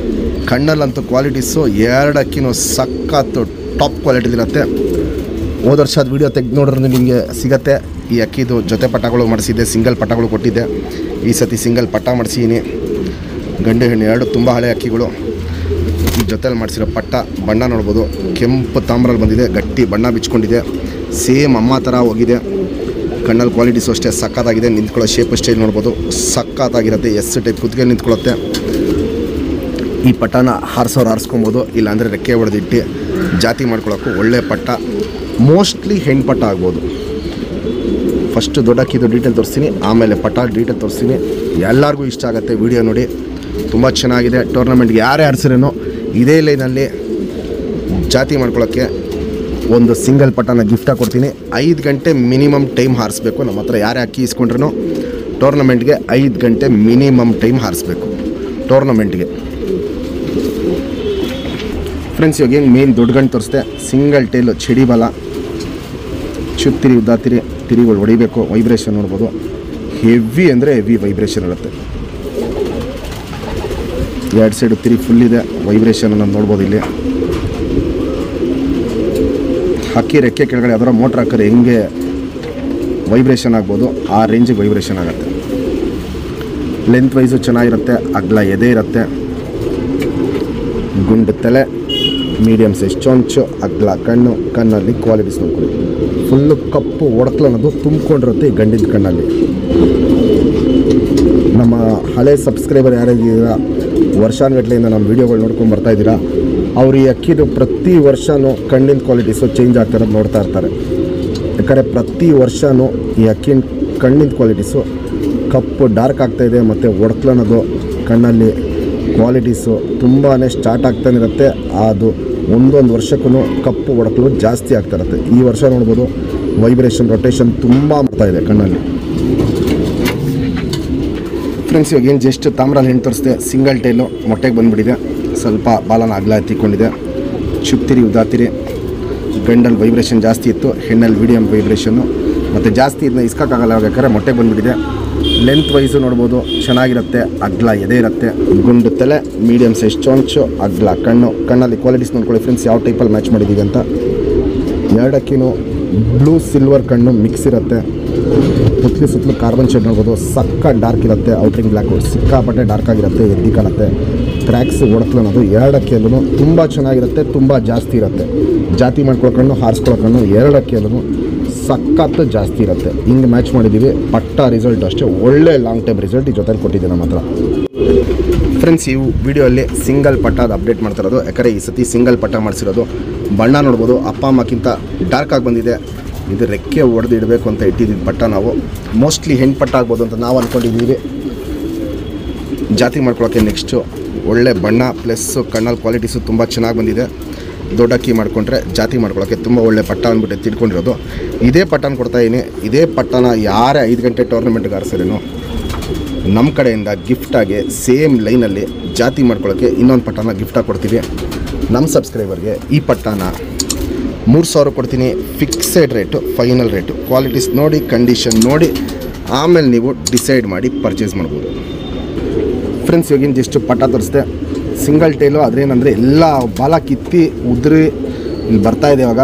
ಕಣ್ಣಲ್ಲಂತೂ ಕ್ವಾಲಿಟೀಸು 2 ಅಕ್ಕಿನೂ ಸಖತ್ತು ಟಾಪ್ ಕ್ವಾಲಿಟಿಲಿರುತ್ತೆ. ಹೋದ ವರ್ಷ ಅದು ವೀಡಿಯೋ ತೆಗೆದು ನೋಡಿದ್ರೆ ನಿಮಗೆ ಸಿಗುತ್ತೆ. ಈ ಅಕ್ಕಿದು ಜೊತೆ ಪಟಗಳು ಮಾಡಿಸಿದ್ದೆ, ಸಿಂಗಲ್ ಪಟಗಳು ಕೊಟ್ಟಿದ್ದೆ. ಈ ಸತಿ ಸಿಂಗಲ್ ಪಟ್ಟ ಮಾಡಿಸಿದ್ದೀನಿ. ಗಂಡು ಹೆಣ್ಣು 2 ತುಂಬ ಹಳೆ ಅಕ್ಕಿಗಳು. ಈ ಜೊತೆಲಿ ಮಾಡಿಸಿರೋ ಪಟ್ಟ ಬಣ್ಣ ನೋಡ್ಬೋದು, ಕೆಂಪು ತಾಮ್ರಲ್ಲಿ ಬಂದಿದೆ, ಗಟ್ಟಿ ಬಣ್ಣ ಬಿಚ್ಕೊಂಡಿದೆ. ಸೇಮ್ ಅಮ್ಮ ಥರ ಹೋಗಿದೆ. ಕಣ್ಣಲ್ಲಿ ಕ್ವಾಲಿಟೀಸು ಅಷ್ಟೇ ಸಖತ್ತಾಗಿದೆ. ನಿಂತ್ಕೊಳ್ಳೋ ಶೇಪ್ ಸ್ಟೈಲ್ ನೋಡ್ಬೋದು, ಸಖತ್ತಾಗಿರುತ್ತೆ. ಎಸ್ ಟೈಪ್ ಕುತ್ತಿಗೆ ನಿಂತ್ಕೊಳ್ಳುತ್ತೆ. ಈ ಪಟ್ಟನ ಹಾರಿಸ್ಕೊಬೋದು, ಇಲ್ಲಾಂದರೆ ರೆಕ್ಕೆ ಹೊಡೆದಿಟ್ಟು ಜಾತಿ ಮಾಡ್ಕೊಳ್ಳೋಕ್ಕೂ ಒಳ್ಳೆ ಪಟ್ಟ. ಮೋಸ್ಟ್ಲಿ ಹೆಣ್ಣು ಪಟ್ಟ ಆಗ್ಬೋದು. ಫಸ್ಟು ದೊಡ್ಡಕ್ಕಿದು ಡೀಟೇಲ್ ತೋರಿಸ್ತೀನಿ, ಆಮೇಲೆ ಪಟ್ಟ ಡೀಟೇಲ್ ತೋರಿಸ್ತೀನಿ. ಎಲ್ಲರಿಗೂ ಇಷ್ಟ ಆಗುತ್ತೆ ವಿಡಿಯೋ ನೋಡಿ. ತುಂಬ ಚೆನ್ನಾಗಿದೆ. ಟೂರ್ನಮೆಂಟ್ಗೆ ಯಾರೇ ಆಡ್ಸಿರೇನೋ ಇದೇ ಲೈನಲ್ಲಿ ಜಾತಿ ಮಾಡ್ಕೊಳ್ಳೋಕ್ಕೆ ಒಂದು ಸಿಂಗಲ್ ಪಟ್ಟನ ಗಿಫ್ಟಾಗಿ ಕೊಡ್ತೀನಿ. 5 ಗಂಟೆ ಮಿನಿಮಮ್ ಟೈಮ್ ಹಾರಿಸ್ಬೇಕು. ನಮ್ಮ ಹತ್ರ ಯಾರೇ ಅಕ್ಕಿ ಇಸ್ಕೊಂಡ್ರೂ ಟೂರ್ನಮೆಂಟ್ಗೆ 5 ಗಂಟೆ ಮಿನಿಮಮ್ ಟೈಮ್ ಹಾರಿಸ್ಬೇಕು ಟೂರ್ನಮೆಂಟ್ಗೆ. ಫ್ರೆಂಡ್ಸ್, ಇವಾಗ ಏನು ಮೇನ್ ದೊಡ್ಡ ಗಂಟು ತೋರಿಸ್ದೆ. ಸಿಂಗಲ್ ಟೇಲು, ಚಡಿ ಬಲ, ಚುತ್ತಿರಿ ಉದ್ದಾತಿರಿ, ತಿರಿಗಳು ಹೊಡಿಬೇಕು. ವೈಬ್ರೇಷನ್ ನೋಡ್ಬೋದು, ಹೆವಿ ಅಂದರೆ ಹೆವಿ ವೈಬ್ರೇಷನ್ ಇರುತ್ತೆ. 2 ಸೈಡು ತಿರಿ ಫುಲ್ ಇದೆ. ವೈಬ್ರೇಷನ್ ಅನ್ನೋದು ನೋಡ್ಬೋದು. ಇಲ್ಲಿ ಹಕ್ಕಿ ರೆಕ್ಕೆ ಕೆಳಗಡೆ ಅದರ ಮೋಟ್ರ್ ಹಾಕಿದ್ರೆ ಹೆಂಗೆ ವೈಬ್ರೇಷನ್ ಆಗ್ಬೋದು ಆ ರೇಂಜಿಗೆ ವೈಬ್ರೇಷನ್ ಆಗುತ್ತೆ. ಲೆಂತ್ ವೈಸು ಚೆನ್ನಾಗಿರುತ್ತೆ. ಅಗ್ಲ ಎದೆ ಇರುತ್ತೆ. ಗುಂಡು ತಲೆ, ಮೀಡಿಯಮ್ ಸೈಜ್ ಚೊಂಚು, ಅಗ್ಲ ಕಣ್ಣು. ಕಣ್ಣಲ್ಲಿ ಕ್ವಾಲಿಟೀಸ್ ನೋಡ್ಕೊಳ್ಳಿ. ಫುಲ್ಲು ಕಪ್ಪು ಒಡಕ್ಲ ಅನ್ನೋದು ತುಂಬಿಕೊಂಡಿರುತ್ತೆ ಈ ಗಂಡಿನ ಕಣ್ಣಲ್ಲಿ. ನಮ್ಮ ಹಳೆ ಸಬ್ಸ್ಕ್ರೈಬರ್ ಯಾರಿದ್ದೀರ ವರ್ಷಾನುಗಟ್ಟಲೆಯಿಂದ ನಮ್ಮ ವೀಡಿಯೋಗಳು ನೋಡ್ಕೊಂಡು ಬರ್ತಾ ಇದ್ದೀರಾ. ಅವ್ರು ಈ ಅಕ್ಕಿದು ಪ್ರತಿ ವರ್ಷವೂ ಕಣ್ಣಿನ ಕ್ವಾಲಿಟೀಸು ಚೇಂಜ್ ಆಗ್ತಾಯಿರೋದು ನೋಡ್ತಾ ಇರ್ತಾರೆ. ಯಾಕಂದರೆ ಪ್ರತಿ ವರ್ಷವೂ ಈ ಅಕ್ಕಿನ ಕಣ್ಣಿನ ಕ್ವಾಲಿಟೀಸು ಕಪ್ಪು ಡಾರ್ಕ್ ಆಗ್ತಾಯಿದೆ ಮತ್ತು ಒಡ್ಕ್ಲು ಅನ್ನೋದು ಕಣ್ಣಲ್ಲಿ ಕ್ವಾಲಿಟೀಸು ತುಂಬಾ ಸ್ಟಾರ್ಟ್ ಆಗ್ತಾನೆ ಇರುತ್ತೆ. ಅದು ಒಂದೊಂದು ವರ್ಷಕ್ಕೂ ಕಪ್ಪು ಒಡಕಲು ಜಾಸ್ತಿ ಆಗ್ತಾ ಇರುತ್ತೆ. ಈ ವರ್ಷ ನೋಡ್ಬೋದು ವೈಬ್ರೇಷನ್ ರೊಟೇಷನ್ ತುಂಬ ಮಾಡ್ತಾಯಿದೆ ಕಣ್ಣಲ್ಲಿ. ಫ್ರೆಂಡ್ಸ್ ಇವಾಗ ಏನು ಜಸ್ಟ್ ತಾಮ್ರಲ್ಲಿ ಹೆಣ್ಣು ತೋರಿಸಿದೆ, ಸಿಂಗಲ್ ಟೈಲು ಮೊಟ್ಟೆಗೆ ಬಂದುಬಿಟ್ಟಿದೆ. ಸ್ವಲ್ಪ ಬಾಲನ ಅಗಲ ಎತ್ತಿಕೊಂಡಿದೆ. ಚುಪ್ತಿರಿ ಉದಾತಿರಿ ಗಂಡಲ್ಲಿ ವೈಬ್ರೇಷನ್ ಜಾಸ್ತಿ ಇತ್ತು, ಹೆಣ್ಣಲ್ಲಿ ಮೀಡಿಯಮ್ ವೈಬ್ರೇಷನ್ನು ಮತ್ತು ಜಾಸ್ತಿ ಇದನ್ನ ಇಸ್ಕೋಕ್ಕಾಗಲ್ಲ. ಬೇಕಾದ್ರೆ ಮೊಟ್ಟೆಗೆ ಬಂದುಬಿಟ್ಟಿದೆ. ಲೆಂತ್ ವೈಸು ನೋಡ್ಬೋದು ಚೆನ್ನಾಗಿರುತ್ತೆ. ಅಗ್ಲ ಎದೆ ಇರುತ್ತೆ, ಗುಂಡು ತಲೆ, ಮೀಡಿಯಮ್ ಸೈಜ್ ಚೊಂಚು, ಅಗ್ಲ ಕಣ್ಣು. ಕಣ್ಣಲ್ಲಿ ಕ್ವಾಲಿಟೀಸ್ ನೋಡ್ಕೊಳ್ಳಿ ಫ್ರೆಂಡ್ಸ್ ಯಾವ ಟೈಪಲ್ಲಿ ಮ್ಯಾಚ್ ಮಾಡಿದ್ದೀವಿ ಅಂತ. ಎರಡಕ್ಕಿನೂ ಬ್ಲೂ ಸಿಲ್ವರ್ ಕಣ್ಣು ಮಿಕ್ಸ್ ಇರುತ್ತೆ. ಪುತ್ಲಿ ಸುತ್ತಲೂ ಕಾರ್ಬನ್ ಶೇಡ್ ನೋಡ್ಬೋದು. ಸಕ್ಕ ಡಾರ್ಕ್ ಇರುತ್ತೆ. ಔಟಿಂಗ್ ಬ್ಲ್ಯಾಕು ಸಿಕ್ಕಾಪಟ್ಟೆ ಡಾರ್ಕ್ ಆಗಿರುತ್ತೆ, ಎದ್ದಿ ಕಾಣುತ್ತೆ. ಕ್ರ್ಯಾಕ್ಸ್ ಒಡಕ್ಲು ಅನ್ನೋದು ಎರಡಕ್ಕೆಲ್ಲೂ ತುಂಬ ಚೆನ್ನಾಗಿರುತ್ತೆ, ತುಂಬ ಜಾಸ್ತಿ ಇರುತ್ತೆ. ಜಾತಿ ಮಾಡ್ಕೊಳ್ಳೋ ಕಣ್ಣು, ಹಾರಿಸ್ಕೊಳ್ಳೋ ಕಣ್ಣು ಎರಡಕ್ಕೆಲ್ಲೂ ಸಖತ್ತು ಜಾಸ್ತಿ ಇರುತ್ತೆ. ಹಿಂಗೆ ಮ್ಯಾಚ್ ಮಾಡಿದ್ದೀವಿ. ಪಟ್ಟ ರಿಸಲ್ಟ್ ಅಷ್ಟೇ ಒಳ್ಳೆ ಲಾಂಗ್ ಟೈಮ್ ರಿಸಲ್ಟ್ ಈ ಜೊತೆಲಿ ಕೊಟ್ಟಿದ್ದೆ ನಮ್ಮ ಹತ್ರ. ಫ್ರೆಂಡ್ಸ್ ಈ ವಿಡಿಯೋಲ್ಲಿ ಸಿಂಗಲ್ ಪಟ್ಟಾದ ಅಪ್ಡೇಟ್ ಮಾಡ್ತಿರೋದು. ಯಾಕಂದರೆ ಈ ಸತಿ ಸಿಂಗಲ್ ಪಟ್ಟ ಮಾಡಿಸಿರೋದು. ಬಣ್ಣ ನೋಡ್ಬೋದು ಅಪ್ಪ ಅಮ್ಮಕ್ಕಿಂತ ಡಾರ್ಕಾಗಿ ಬಂದಿದೆ. ಇದು ರೆಕ್ಕೆ ಹೊಡೆದು ಇಡಬೇಕು ಅಂತ ಇಟ್ಟಿದ್ದೀವಿ ಪಟ್ಟ. ನಾವು ಮೋಸ್ಟ್ಲಿ ಹೆಣ್ಣು ಪಟ್ಟ ಆಗ್ಬೋದು ಅಂತ ನಾವು ಅಂದ್ಕೊಂಡಿದ್ದೀವಿ. ಜಾತಿ ಮಾಡ್ಕೊಳ್ಳೋಕ್ಕೆ ನೆಕ್ಸ್ಟು ಒಳ್ಳೆ ಬಣ್ಣ ಪ್ಲಸ್ಸು ಕಣ್ಣಲ್ಲಿ ಕ್ವಾಲಿಟೀಸು ತುಂಬ ಚೆನ್ನಾಗಿ ಬಂದಿದೆ. ದೊಡ್ಡಕ್ಕಿ ಮಾಡಿಕೊಂಡ್ರೆ ಜಾತಿ ಮಾಡ್ಕೊಳ್ಳೋಕ್ಕೆ ತುಂಬ ಒಳ್ಳೆ ಪಟ್ಟ ಅಂದ್ಬಿಟ್ಟು ತಿಳ್ಕೊಂಡಿರೋದು. ಇದೇ ಪಟ್ಟನ ಕೊಡ್ತಾಯಿದ್ದೀನಿ. ಇದೇ ಪಟ್ಟನ ಯಾರೇ 5 ಗಂಟೆ ಟೂರ್ನಮೆಂಟ್ಗೆ ಆರಿಸಿರೇನು ನಮ್ಮ ಕಡೆಯಿಂದ ಗಿಫ್ಟಾಗಿ ಸೇಮ್ ಲೈನಲ್ಲಿ ಜಾತಿ ಮಾಡ್ಕೊಳ್ಳೋಕ್ಕೆ ಇನ್ನೊಂದು ಪಟ್ಟನ ಗಿಫ್ಟಾಗಿ ಕೊಡ್ತೀವಿ. ನಮ್ಮ ಸಬ್ಸ್ಕ್ರೈಬರ್ಗೆ ಈ ಪಟ್ಟನ 3000 ಕೊಡ್ತೀನಿ. Fixed rate, final rate. Qualities ನೋಡಿ, ಕಂಡೀಷನ್ ನೋಡಿ ಆಮೇಲೆ ನೀವು ಡಿಸೈಡ್ ಮಾಡಿ ಪರ್ಚೇಸ್ ಮಾಡ್ಬೋದು. ಫ್ರೆಂಡ್ಸ್ ಇವಾಗಿನ ಜಸ್ಟ್ ಪಟ್ಟ ತೋರಿಸ್ದೆ. Single tile. ಅದ್ರೇನಂದರೆ ಎಲ್ಲ ಬಾಲ ಕಿತ್ತಿ ಉದ್ರಿ ಇಲ್ಲಿ ಬರ್ತಾಯಿದೆ. ಇವಾಗ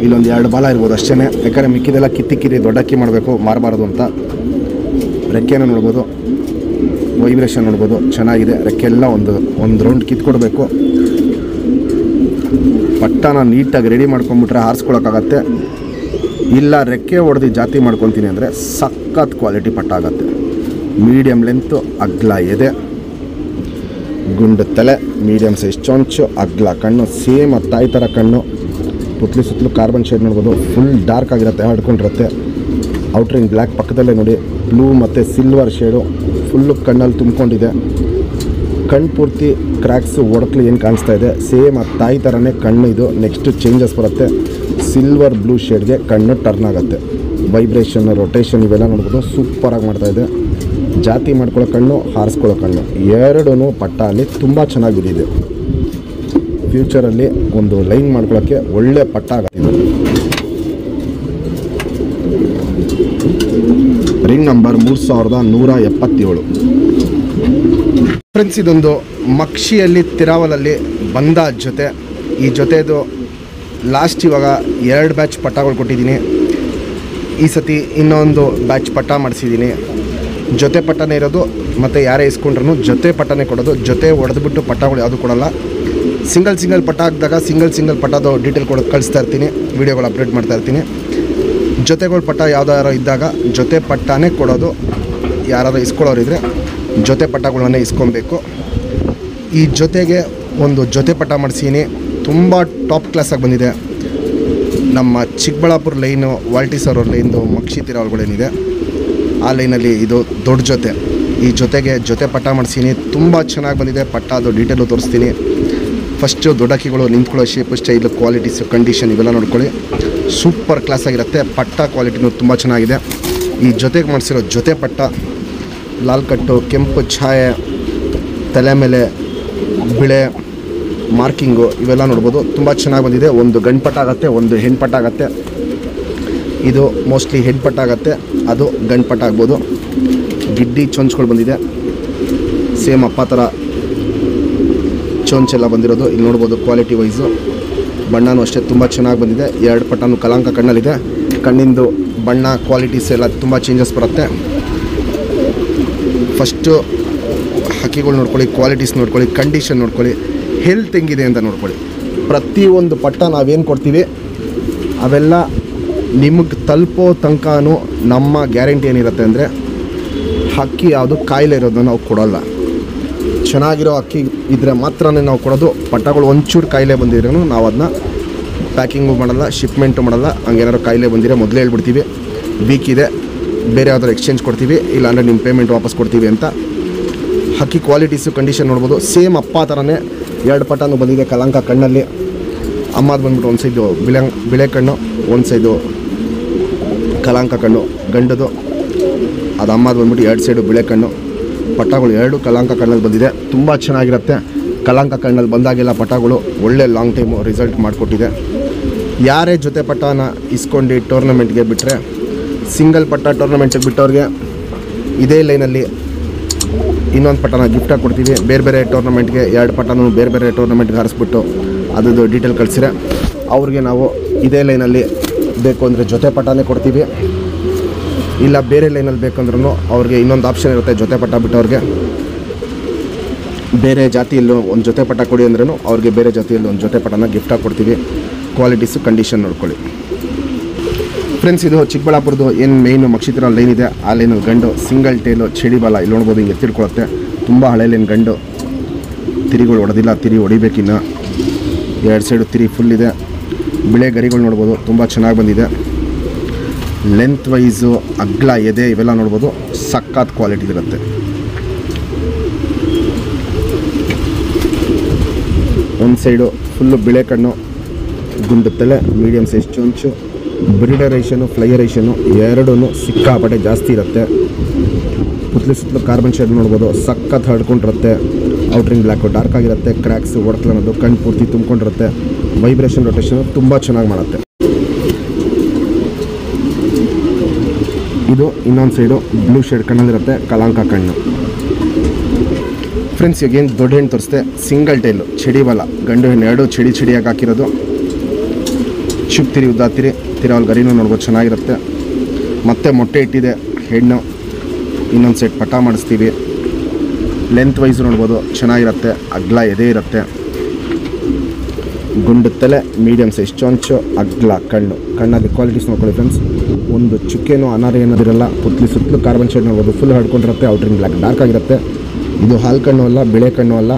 ಇಲ್ಲೊಂದು 2 ಬಾಲ ಇರ್ಬೋದು ಅಷ್ಟೇ. ಯಾಕಂದರೆ ಮಿಕ್ಕಿದೆಲ್ಲ ಕಿತ್ತಿ ದೊಡ್ಡಕ್ಕಿ ಮಾಡಬೇಕು, ಮಾರಬಾರ್ದು ಅಂತ. ರೆಕ್ಕೆನ ನೋಡ್ಬೋದು, ವೈಬ್ರೇಷನ್ ನೋಡ್ಬೋದು ಚೆನ್ನಾಗಿದೆ. ರೆಕ್ಕೆಲ್ಲ ಒಂದು ರೌಂಡ್ ಕಿತ್ಕೊಡ್ಬೇಕು. ಪಟ್ಟನ ನೀಟಾಗಿ ರೆಡಿ ಮಾಡ್ಕೊಂಬಿಟ್ರೆ ಹಾರಿಸ್ಕೊಳಕ್ಕಾಗತ್ತೆ. ಇಲ್ಲ ರೆಕ್ಕೆ ಹೊಡೆದು ಜಾತಿ ಮಾಡ್ಕೊತೀನಿ ಅಂದರೆ ಸಖತ್ ಕ್ವಾಲಿಟಿ ಪಟ್ಟ ಆಗುತ್ತೆ. ಮೀಡಿಯಮ್ ಲೆಂತು, ಅಗ್ಲ ಎದೆ, ಗುಂಡು ತಲೆ, ಮೀಡಿಯಮ್ ಸೈಜ್ ಚೊಂಚು, ಅಗ್ಲ ಕಣ್ಣು, ಸೇಮ್ ತಾಯಿ ಥರ ಕಣ್ಣು. ಪುತ್ಲಿ ಸುತ್ತಲೂ ಕಾರ್ಬನ್ ಶೇಡ್ ನೋಡ್ಬೋದು. ಫುಲ್ ಡಾರ್ಕ್ ಆಗಿರುತ್ತೆ, ಹಡ್ಕೊಂಡಿರುತ್ತೆ. ಔಟ್ರಿಂಗ್ ಬ್ಲ್ಯಾಕ್ ಪಕ್ಕದಲ್ಲೇ ನೋಡಿ ಬ್ಲೂ ಮತ್ತು ಸಿಲ್ವರ್ ಶೇಡು ಫುಲ್ಲು ಕಣ್ಣಲ್ಲಿ ತುಂಬಿಕೊಂಡಿದೆ. ಕಣ್ಣು ಪೂರ್ತಿ ಕ್ರ್ಯಾಕ್ಸು ಒಡಕ್ಲು ಏನು ಕಾಣಿಸ್ತಾ ಇದೆ ಸೇಮ್ ತಾಯಿ ಥರನೇ ಕಣ್ಣು. ಇದು ನೆಕ್ಸ್ಟ್ ಚೇಂಜಸ್ ಬರುತ್ತೆ. ಸಿಲ್ವರ್ ಬ್ಲೂ ಶೇಡ್ಗೆ ಕಣ್ಣು ಟರ್ನ್ ಆಗುತ್ತೆ. ವೈಬ್ರೇಷನ್ ರೊಟೇಷನ್ ಇವೆಲ್ಲ ನೋಡ್ಬೋದು ಸೂಪರಾಗಿ ಮಾಡ್ತಾಯಿದೆ. ಜಾತಿ ಮಾಡ್ಕೊಳ್ಳೋ ಕಣ್ಣು, ಹಾರಿಸ್ಕೊಳ್ಳೋ ಕಣ್ಣು ಎರಡೂ ಪಟ್ಟ ಅಲ್ಲಿ ತುಂಬ ಚೆನ್ನಾಗಿ ಬಿದ್ದಿದೆ. ಫ್ಯೂಚರಲ್ಲಿ ಒಂದು ಲೈನ್ ಮಾಡ್ಕೊಳ್ಳೋಕ್ಕೆ ಒಳ್ಳೆ ಪಟ್ಟ ಆಗುತ್ತೆ. Ring number 3177. ಫ್ರೆಂಡ್ಸ್ ಇದೊಂದು ಮಕ್ಷಿಯಲ್ಲಿ ತಿರಾವಲಲ್ಲಿ ಬಂದ ಜೊತೆ. ಈ ಜೊತೆದು ಲಾಸ್ಟ್ ಇವಾಗ 2 ಬ್ಯಾಚ್ ಪಟ್ಟಗಳು ಕೊಟ್ಟಿದ್ದೀನಿ. ಈ ಸತಿ ಇನ್ನೊಂದು ಬ್ಯಾಚ್ ಪಟ್ಟ ಮಾಡಿಸಿದ್ದೀನಿ. ಜೊತೆ ಪಟ್ಟನೇ ಇರೋದು ಮತ್ತು ಯಾರೇ ಇಸ್ಕೊಂಡ್ರೂ ಜೊತೆ ಪಟ್ಟನೇ ಕೊಡೋದು. ಜೊತೆ ಹೊಡೆದ್ಬಿಟ್ಟು ಪಟ್ಟಗಳು ಯಾವುದು ಕೊಡೋಲ್ಲ. ಸಿಂಗಲ್ ಪಟ್ಟ ಹಾಕಿದಾಗ ಸಿಂಗಲ್ ಪಟ್ಟದು ಡೀಟೇಲ್ ಕಳಿಸ್ತಾ ಇರ್ತೀನಿ, ವೀಡಿಯೋಗಳು ಅಪ್ಡೇಟ್ ಮಾಡ್ತಾ ಇರ್ತೀನಿ. ಜೊತೆಗಳು ಪಟ್ಟ ಯಾವುದಾದ್ರು ಇದ್ದಾಗ ಜೊತೆ ಪಟ್ಟನೇ ಕೊಡೋದು. ಯಾರಾದರೂ ಇಸ್ಕೊಳ್ಳೋರಿದ್ರೆ ಜೊತೆ ಪಟ್ಟಗಳನ್ನೇ ಇಸ್ಕೊಬೇಕು. ಈ ಜೊತೆಗೆ ಒಂದು ಜೊತೆ ಪಟ್ಟ ಮಾಡಿಸೀನಿ. ತುಂಬ ಟಾಪ್ ಕ್ಲಾಸಾಗಿ ಬಂದಿದೆ. ನಮ್ಮ ಚಿಕ್ಕಬಳ್ಳಾಪುರ ಲೈನು, ವಾಲ್ಟಿಸರ್ ಅವ್ರ ಲೈನ್ದು ಮಕ್ಷಿ ತಿರಾವಲ್ಗಳೇನಿದೆ ಆ ಲೈನಲ್ಲಿ ಇದು ದೊಡ್ಡ ಜೊತೆ. ಈ ಜೊತೆಗೆ ಜೊತೆ ಪಟ್ಟ ಮಾಡಿಸೀನಿ. ತುಂಬ ಚೆನ್ನಾಗಿ ಬಂದಿದೆ ಪಟ್ಟ. ಅದು ಡೀಟೇಲು ತೋರಿಸ್ತೀನಿ. ಫಸ್ಟು ದೊಡ್ಡಕ್ಕಿಗಳು ನಿಂತ್ಕೊಳ್ಳೋ ಶೇಪು, ಸ್ಟೈಲು, ಕ್ವಾಲಿಟೀಸು, ಕಂಡೀಷನ್ ಇವೆಲ್ಲ ನೋಡ್ಕೊಳ್ಳಿ. ಸೂಪರ್ ಕ್ಲಾಸಾಗಿರುತ್ತೆ. ಪಟ್ಟ ಕ್ವಾಲಿಟಿನೂ ತುಂಬ ಚೆನ್ನಾಗಿದೆ. ಈ ಜೊತೆಗೆ ಮಾಡಿಸಿರೋ ಜೊತೆ ಪಟ್ಟ ಲಾಲ್ ಕಟ್ಟು, ಕೆಂಪು ಛಾಯೆ, ತಲೆ ಮೇಲೆ ಬಿಳೆ ಮಾರ್ಕಿಂಗು ಇವೆಲ್ಲ ನೋಡ್ಬೋದು. ತುಂಬ ಚೆನ್ನಾಗಿ ಬಂದಿದೆ. ಒಂದು ಗಂಡು ಪಟ್ಟ ಆಗುತ್ತೆ, ಒಂದು ಹೆಣ್ಣು ಪಟ್ಟ ಆಗುತ್ತೆ. ಇದು ಮೋಸ್ಟ್ಲಿ ಹೆಣ್ಣು ಪಟ್ಟ ಆಗುತ್ತೆ, ಅದು ಗಂಡು ಪಟ್ಟ ಆಗ್ಬೋದು. ಗಿಡ್ಡಿ ಚೊಂಚ್ಗಳು ಬಂದಿದೆ. ಸೇಮ್ ಅಪ್ಪ ಥರ ಚೊಂಚೆಲ್ಲ ಬಂದಿರೋದು ಇಲ್ಲಿ ನೋಡ್ಬೋದು. ಕ್ವಾಲಿಟಿ ವೈಸು ಬಣ್ಣನೂ ಅಷ್ಟೇ ತುಂಬ ಚೆನ್ನಾಗಿ ಬಂದಿದೆ. 2 ಪಟ್ಟನೂ ಕಲಾಂಕ ಕಣ್ಣಲ್ಲಿದೆ. ಕಣ್ಣಿಂದು ಬಣ್ಣ ಕ್ವಾಲಿಟೀಸ್ ಎಲ್ಲ ತುಂಬ ಚೇಂಜಸ್ ಬರುತ್ತೆ. ಫಸ್ಟು ಹಕ್ಕಿಗಳು ನೋಡ್ಕೊಳ್ಳಿ, ಕ್ವಾಲಿಟೀಸ್ ನೋಡ್ಕೊಳ್ಳಿ, ಕಂಡೀಷನ್ ನೋಡ್ಕೊಳ್ಳಿ, ಹೆಲ್ತ್ ಹೆಂಗಿದೆ ಅಂತ ನೋಡ್ಕೊಳ್ಳಿ. ಪ್ರತಿಯೊಂದು ಪಟ್ಟ ನಾವೇನು ಕೊಡ್ತೀವಿ ಅವೆಲ್ಲ ನಿಮಗೆ ತಲುಪೋ ತನಕನೂ ನಮ್ಮ ಗ್ಯಾರಂಟಿ ಏನಿರುತ್ತೆ ಅಂದರೆ ಹಕ್ಕಿ ಯಾವುದು ಕಾಯಿಲೆ ಇರೋದನ್ನು ನಾವು ಕೊಡೋಲ್ಲ. ಚೆನ್ನಾಗಿರೋ ಅಕ್ಕಿ ಇದ್ದರೆ ಮಾತ್ರ ನಾವು ಕೊಡೋದು. ಪಟ್ಟಗಳು ಒಂಚೂರು ಕಾಯಿಲೆ ಬಂದಿದ್ರೂ ನಾವು ಅದನ್ನ ಪ್ಯಾಕಿಂಗು ಮಾಡಲ್ಲ, ಶಿಪ್ಮೆಂಟು ಮಾಡಲ್ಲ. ಹಂಗೇನಾದ್ರು ಕಾಯಿಲೆ ಬಂದಿರೋ ಮೊದಲೇ ಹೇಳ್ಬಿಡ್ತೀವಿ, ವೀಕ್ ಇದೆ, ಬೇರೆ ಯಾವ್ದಾದ್ರು ಎಕ್ಸ್ಚೇಂಜ್ ಕೊಡ್ತೀವಿ, ಇಲ್ಲಾಂದರೆ ನಿಮ್ಮ ಪೇಮೆಂಟ್ ವಾಪಸ್ ಕೊಡ್ತೀವಿ ಅಂತ. ಅಕ್ಕಿ ಕ್ವಾಲಿಟೀಸು ಕಂಡೀಷನ್ ನೋಡ್ಬೋದು. ಸೇಮ್ ಅಪ್ಪ ಥರನೇ 2 ಪಟ್ಟನೂ ಬಂದಿದೆ ಕಲಂಕ ಕಣ್ಣಲ್ಲಿ. ಅಮ್ಮದು ಬಂದ್ಬಿಟ್ಟು ಒಂದು ಸೈಡು ಬಿಳೆ ಕಣ್ಣು, ಒಂದು ಸೈಡು ಕಲಂಕ ಕಣ್ಣು ಗಂಡದು. ಅದು ಅಮ್ಮದು ಬಂದ್ಬಿಟ್ಟು 2 ಸೈಡು ಬಿಳೆ ಕಣ್ಣು. ಪಟ್ಟಗಳು 2 ಕಲಂಕ ಕಣ್ಣಲ್ಲಿ ಬಂದಿದೆ. ತುಂಬ ಚೆನ್ನಾಗಿರುತ್ತೆ. ಕಲಂಕ ಕಣ್ಣಲ್ಲಿ ಬಂದಾಗೆಲ್ಲ ಪಟ್ಟಗಳು ಒಳ್ಳೆ ಲಾಂಗ್ ಟೈಮು ರಿಸಲ್ಟ್ ಮಾಡಿಕೊಟ್ಟಿದೆ. ಯಾರೇ ಜೊತೆ ಪಟ್ಟನ ಇಸ್ಕೊಂಡು ಟೂರ್ನಮೆಂಟ್ಗೆ ಬಿಟ್ಟರೆ, ಸಿಂಗಲ್ ಪಟ್ಟ ಟೂರ್ನಮೆಂಟಿಗೆ ಬಿಟ್ಟವ್ರಿಗೆ ಇದೇ ಲೈನಲ್ಲಿ ಇನ್ನೊಂದು ಪಟ್ಟನ ಗಿಫ್ಟಾಗಿ ಕೊಡ್ತೀವಿ. ಬೇರೆ ಬೇರೆ ಟೂರ್ನಮೆಂಟ್ಗೆ 2 ಪಟ್ಟನೂ ಬೇರೆ ಬೇರೆ ಟೂರ್ನಮೆಂಟ್ಗೆ ಹಾರಿಸ್ಬಿಟ್ಟು ಅದ್ರದ್ದು ಡೀಟೇಲ್ ಕಳಿಸಿದ್ರೆ ಅವ್ರಿಗೆ ನಾವು ಇದೇ ಲೈನಲ್ಲಿ ಬೇಕು ಅಂದರೆ ಜೊತೆ ಪಟ್ಟನೇ ಕೊಡ್ತೀವಿ. ಇಲ್ಲ ಬೇರೆ ಲೈನಲ್ಲಿ ಬೇಕಂದ್ರೂ ಅವ್ರಿಗೆ ಇನ್ನೊಂದು ಆಪ್ಷನ್ ಇರುತ್ತೆ. ಜೊತೆ ಪಟ್ಟ ಬಿಟ್ಟವ್ರಿಗೆ ಬೇರೆ ಜಾತಿಯಲ್ಲೂ ಒಂದು ಜೊತೆ ಪಟ್ಟ ಕೊಡಿ ಅಂದ್ರೂ ಅವ್ರಿಗೆ ಬೇರೆ ಜಾತಿಯಲ್ಲಿ ಒಂದು ಜೊತೆ ಪಟ್ಟನ ಗಿಫ್ಟಾಗಿ ಕೊಡ್ತೀವಿ. ಕ್ವಾಲಿಟೀಸು ಕಂಡೀಷನ್ ನೋಡ್ಕೊಳ್ಳಿ ಫ್ರೆಂಡ್ಸ್. ಇದು ಚಿಕ್ಕಬಳ್ಳಾಪುರದ್ದು ಏನು ಮೇಯ್ನು ಮಕ್ಷಿತ್ರ ಲೈನ್ ಇದೆ, ಆ ಲೈನಲ್ಲಿ ಗಂಡು ಸಿಂಗಲ್ ಟೇಲು ಚಳಿ ಬಾಲ ಇಲ್ಲಿ ನೋಡ್ಬೋದು. ಹಿಂಗೆ ಎತ್ತಿಡ್ಕೊಳುತ್ತೆ. ತುಂಬ ಹಳೆ ಲೈನ್ ಗಂಡು. ತಿರಿಗಳು ಹೊಡೆದಿಲ್ಲ, ತಿರಿ ಹೊಡಿಬೇಕಿನ್ನು. 2 ಸೈಡು ತಿರಿ ಫುಲ್ ಇದೆ. ಬಿಳೆ ಗರಿಗಳು ನೋಡ್ಬೋದು, ತುಂಬ ಚೆನ್ನಾಗಿ ಬಂದಿದೆ. ಲೆಂತ್ ವೈಸು ಅಗ್ಲ ಎದೆ ಇವೆಲ್ಲ ನೋಡ್ಬೋದು, ಸಖತ್ ಕ್ವಾಲಿಟಿ ಇರುತ್ತೆ. ಒಂದು ಸೈಡು ಫುಲ್ಲು ಬಿಳೆ ಕಣ್ಣು, ಗುಂಡು ತಲೆ, ಮೀಡಿಯಮ್ ಸೈಜ್ ಚೊಂಚು. ಬ್ರಿಡರೇಷನು ಫ್ಲೈಯರೇಷನು ಎರಡೂ ಸಿಕ್ಕಾಪಟ್ಟೆ ಜಾಸ್ತಿ ಇರುತ್ತೆ. ಪುತ್ಲಿ ಸುತ್ತಲೂ ಕಾರ್ಬನ್ ಶೇಡ್ ನೋಡ್ಬೋದು, ಸಖತ್ ಹರಡ್ಕೊಂಡಿರುತ್ತೆ. ಔಟ್ರಿಂಗ್ ಬ್ಲ್ಯಾಕು ಡಾರ್ಕ್ ಆಗಿರುತ್ತೆ. ಕ್ರ್ಯಾಕ್ಸು ಒಡಕ್ಲು ಅನ್ನೋದು ಕಣ್ಣು ಪೂರ್ತಿ ತುಂಬ್ಕೊಂಡಿರುತ್ತೆ. ವೈಬ್ರೇಷನ್ ರೊಟೇಷನು ತುಂಬ ಚೆನ್ನಾಗಿ ಮಾಡುತ್ತೆ. ಇದು ಇನ್ನೊಂದು ಸೈಡು ಬ್ಲೂ ಶೇಡ್ ಕಣ್ಣಲ್ಲಿರುತ್ತೆ, ಕಲಾಂಕ ಕಣ್ಣು. ಫ್ರೆಂಡ್ಸ್ ಈಗೇನು ದೊಡ್ಡ ಹೆಣ್ಣು ತೋರಿಸ್ತೆ, ಸಿಂಗಲ್ ಟೈಲು ಚಡಿ ಬಲ ಗಂಡು ಹೆಣ್ಣು 2 ಚಡಿಯಾಗಿ ಹಾಕಿರೋದು. ಚುಪ್ ತಿರಿ ಉದ್ದಾತಿರಿ ತಿರೋಲ್ ಗರಿನೂ ನೋಡ್ಬೋದು, ಚೆನ್ನಾಗಿರುತ್ತೆ. ಮತ್ತೆ ಮೊಟ್ಟೆ ಇಟ್ಟಿದೆ ಹೆಣ್ಣು. ಇನ್ನೊಂದು ಸೆಟ್ ಪಟ ಮಾಡಿಸ್ತೀವಿ. ಲೆಂತ್ ವೈಸು ನೋಡ್ಬೋದು, ಚೆನ್ನಾಗಿರುತ್ತೆ. ಅಗ್ಲ ಎದೆ ಇರುತ್ತೆ. ಗುಂಡು ತಲೆ, ಮೀಡಿಯಮ್ ಸೈಜ್ ಚೊಂಚು, ಅಗ್ಲ ಕಣ್ಣು. ಕಣ್ಣಲ್ಲಿ ಕ್ವಾಲಿಟೀಸ್ ನೋಡ್ಕೊಳ್ಳಿ ಫ್ರೆಂಡ್ಸ್. ಒಂದು ಚುಕ್ಕೆನೋ ಅನಾರ ಏನದಿರಲ್ಲ. ಪುತ್ಲಿ ಸುತ್ತಲೂ ಕಾರ್ಬನ್ ಶೇಡ್ ನೋಡ್ಬೋದು, ಫುಲ್ ಹಡ್ಕೊಂಡಿರುತ್ತೆ. ಔಟ್ರಿಂಗ್ ಬ್ಲ್ಯಾಕ್ ಡಾರ್ಕ್ ಆಗಿರುತ್ತೆ. ಇದು ಹಾಲು ಕಣ್ಣು ಅಲ್ಲ, ಬಿಳೆ ಕಣ್ಣು ಅಲ್ಲ,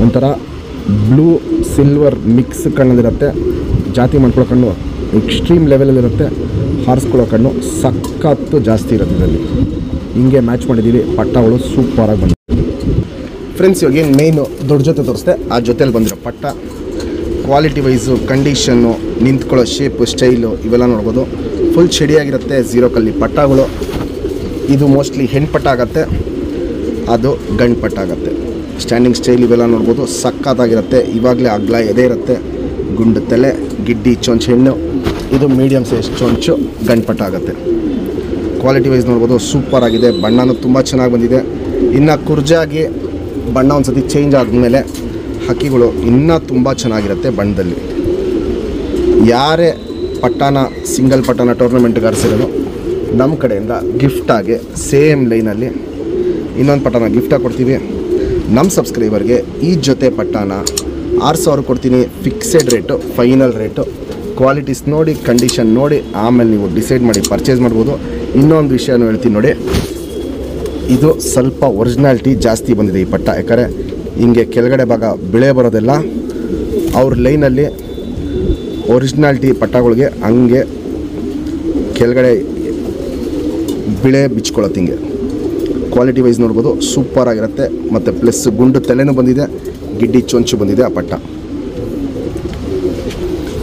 ಒಂಥರ ಬ್ಲೂ ಸಿಲ್ವರ್ ಮಿಕ್ಸ್ ಕಣ್ಣಲ್ಲಿರುತ್ತೆ. ಜಾತಿ ಮಾಡ್ಕೊಳ್ಳೋ ಕಣ್ಣು ಎಕ್ಸ್ಟ್ರೀಮ್ ಲೆವೆಲಲ್ಲಿರುತ್ತೆ. ಹಾರಿಸ್ಕೊಳ್ಳೋ ಕಣ್ಣು ಸಖತ್ತು ಜಾಸ್ತಿ ಇರುತ್ತೆ ಇದರಲ್ಲಿ. ಹಿಂಗೆ ಮ್ಯಾಚ್ ಮಾಡಿದ್ದೀವಿ. ಪಟ್ಟಗಳು ಸೂಪರಾಗಿ ಬಂದಿದೆ ಫ್ರೆಂಡ್ಸ್. ಇವಾಗ ಏನು ಮೇಯ್ನು ದೊಡ್ಡ ಜೊತೆ ತೋರಿಸ್ದೆ, ಆ ಜೊತೆಯಲ್ಲಿ ಬಂದಿರೋ ಪಟ್ಟ ಕ್ವಾಲಿಟಿ ವೈಸು ಕಂಡೀಷನ್ನು, ನಿಂತ್ಕೊಳ್ಳೋ ಶೇಪು ಸ್ಟೈಲು ಇವೆಲ್ಲ ನೋಡ್ಬೋದು. ಫುಲ್ ಚಡಿಯಾಗಿರುತ್ತೆ. 0 ಕಲ್ಲಿ ಪಟ್ಟಗಳು. ಇದು ಮೋಸ್ಟ್ಲಿ ಹೆಣ್ಣು ಪಟ್ಟ ಆಗುತ್ತೆ, ಅದು ಗಂಡು ಪಟ್ಟ ಆಗುತ್ತೆ. ಸ್ಟ್ಯಾಂಡಿಂಗ್ ಸ್ಟೈಲ್ ಇವೆಲ್ಲ ನೋಡ್ಬೋದು, ಸಖತ್ತಾಗಿರುತ್ತೆ. ಇವಾಗಲೇ ಅಗ್ಲ ಎದೆ ಇರುತ್ತೆ. ಗುಂಡು ತಲೆ, ಗಿಡ್ಡಿ ಚೊಂಚು ಹೆಣ್ಣು. ಇದು ಮೀಡಿಯಮ್ ಸೈಜ್ ಚೊಂಚು, ಗಂಡು ಪಟ್ಟ ಆಗುತ್ತೆ. ಕ್ವಾಲಿಟಿ ವೈಸ್ ನೋಡ್ಬೋದು, ಸೂಪರ್ ಆಗಿದೆ. ಬಣ್ಣನೂ ತುಂಬ ಚೆನ್ನಾಗಿ ಬಂದಿದೆ. ಇನ್ನು ಕುರ್ಜಾಗಿ ಬಣ್ಣ ಒಂದು ಸತಿ ಚೇಂಜ್ ಆದಮೇಲೆ ಹಕ್ಕಿಗಳು ಇನ್ನೂ ತುಂಬ ಚೆನ್ನಾಗಿರುತ್ತೆ ಬಣ್ಣದಲ್ಲಿ. ಯಾರೇ ಪಟ್ಟನ ಸಿಂಗಲ್ ಪಟ್ಟನ ಟೂರ್ನಮೆಂಟ್ಗೆ ಆರಿಸಿರೋದು ನಮ್ಮ ಕಡೆಯಿಂದ ಗಿಫ್ಟಾಗಿ ಸೇಮ್ ಲೈನಲ್ಲಿ ಇನ್ನೊಂದು ಪಟ್ಟನ ಗಿಫ್ಟಾಗಿ ಕೊಡ್ತೀವಿ. ನಮ್ಮ ಸಬ್ಸ್ಕ್ರೈಬರ್ಗೆ ಈ ಜೊತೆ ಪಟ್ಟನ 6,000 ಕೊಡ್ತೀನಿ. Fixed rate, final rate. Qualities ನೋಡಿ, ಕಂಡೀಷನ್ ನೋಡಿ ಆಮೇಲೆ ನೀವು ಡಿಸೈಡ್ ಮಾಡಿ ಪರ್ಚೇಸ್ ಮಾಡ್ಬೋದು. ಇನ್ನೊಂದು ವಿಷಯನೂ ಹೇಳ್ತೀನಿ ನೋಡಿ, ಇದು ಸ್ವಲ್ಪ ಒರಿಜಿನಾಲಿಟಿ ಜಾಸ್ತಿ ಬಂದಿದೆ ಈ ಪಟ್ಟ. ಯಾಕಂದರೆ ಹಿಂಗೆ ಕೆಳಗಡೆ ಭಾಗ ಬಿಳೆ ಬರೋದೆಲ್ಲ ಅವ್ರ ಲೈನಲ್ಲಿ ಒರಿಜಿನಾಲಿಟಿ ಪಟ್ಟಗಳಿಗೆ ಹಂಗೆ ಕೆಳಗಡೆ ಬಿಳೆ ಬಿಚ್ಕೊಳ್ಳೋದು. ಹಿಂಗೆ ಕ್ವಾಲಿಟಿ ವೈಸ್ ನೋಡ್ಬೋದು, ಸೂಪರಾಗಿರುತ್ತೆ. ಮತ್ತು ಪ್ಲಸ್ ಗುಂಡು ತಲೆನೂ ಬಂದಿದೆ, ಗಿಡ್ಡಿ ಚೊಂಚು ಬಂದಿದೆ ಆ ಪಟ್ಟ.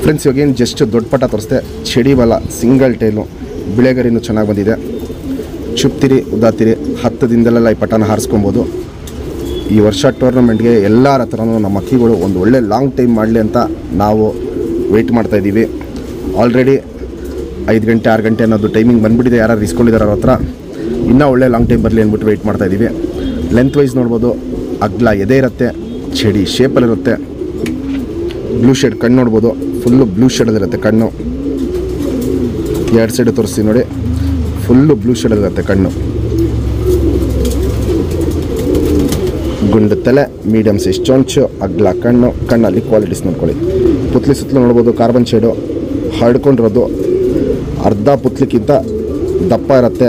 ಫ್ರೆಂಡ್ಸ್ ಇವಾಗೇನು ಜಸ್ಟ್ ದೊಡ್ಡ ಪಟ್ಟ ತೋರಿಸ್ದೆ, ಚಡಿ ಬಲ ಸಿಂಗಲ್ ಟೈಲು, ಬಿಳೆಗರಿನೂ ಚೆನ್ನಾಗಿ ಬಂದಿದೆ. ಚುಪ್ತಿರಿ ಉದ್ದಾತಿರಿ 10 ದಿನದಲ್ಲೆಲ್ಲ ಈ ಪಟ್ಟನ ಹಾರಿಸ್ಕೊಬೋದು. ಈ ವರ್ಷ ಟೂರ್ನಮೆಂಟ್ಗೆ ಎಲ್ಲರ ಹತ್ರನೂ ನಮ್ಮ ಅಕ್ಕಿಗಳು ಒಂದು ಒಳ್ಳೆ ಲಾಂಗ್ ಟೈಮ್ ಮಾಡಲಿ ಅಂತ ನಾವು ವೆಯ್ಟ್ ಮಾಡ್ತಾಯಿದ್ದೀವಿ. ಆಲ್ರೆಡಿ 5 ಗಂಟೆ 6 ಗಂಟೆ ಅನ್ನೋದು ಟೈಮಿಂಗ್ ಬಂದುಬಿಟ್ಟಿದೆ. ಯಾರು ಇಸ್ಕೊಂಡಿದ್ದಾರೆ ಅವ್ರ ಹತ್ರ. ಇನ್ನೂ ಒಳ್ಳೆ ಲಾಂಗ್ ಟೈಮ್ ಬರಲಿ ಅಂದ್ಬಿಟ್ಟು ವೆಯ್ಟ್ ಮಾಡ್ತಾಯಿದ್ದೀವಿ. ಲೆಂತ್ ವೈಸ್ ನೋಡ್ಬೋದು, ಅಗ್ಲ ಎದೆ ಇರುತ್ತೆ, ಚಡಿ ಶೇಪಲ್ಲಿರುತ್ತೆ. ಬ್ಲೂ ಶೇಡ್ ಕಣ್ಣು ನೋಡ್ಬೋದು, ಫುಲ್ಲು ಬ್ಲೂ ಶೇಡಲ್ಲಿರುತ್ತೆ ಕಣ್ಣು. 2 ಸೈಡು ತೋರಿಸ್ತೀವಿ ನೋಡಿ, ಫುಲ್ಲು ಬ್ಲೂ ಶೇಡಲ್ಲಿರುತ್ತೆ ಕಣ್ಣು. ಗುಂಡು ತಲೆ, ಮೀಡಿಯಮ್ ಸೈಜ್ ಚೊಂಚು, ಅಗ್ಲ ಕಣ್ಣು. ಕಣ್ಣಲ್ಲಿ ಕ್ವಾಲಿಟೀಸ್ ನೋಡ್ಕೊಳ್ಳಿ. ಪುತ್ಲಿ ಸುತ್ತಲೂ ನೋಡ್ಬೋದು, ಕಾರ್ಬನ್ ಶೇಡು ಹರಡ್ಕೊಂಡಿರೋದು. ಅರ್ಧ ಪುತ್ಲಿಕ್ಕಿಂತ ದಪ್ಪ ಇರುತ್ತೆ.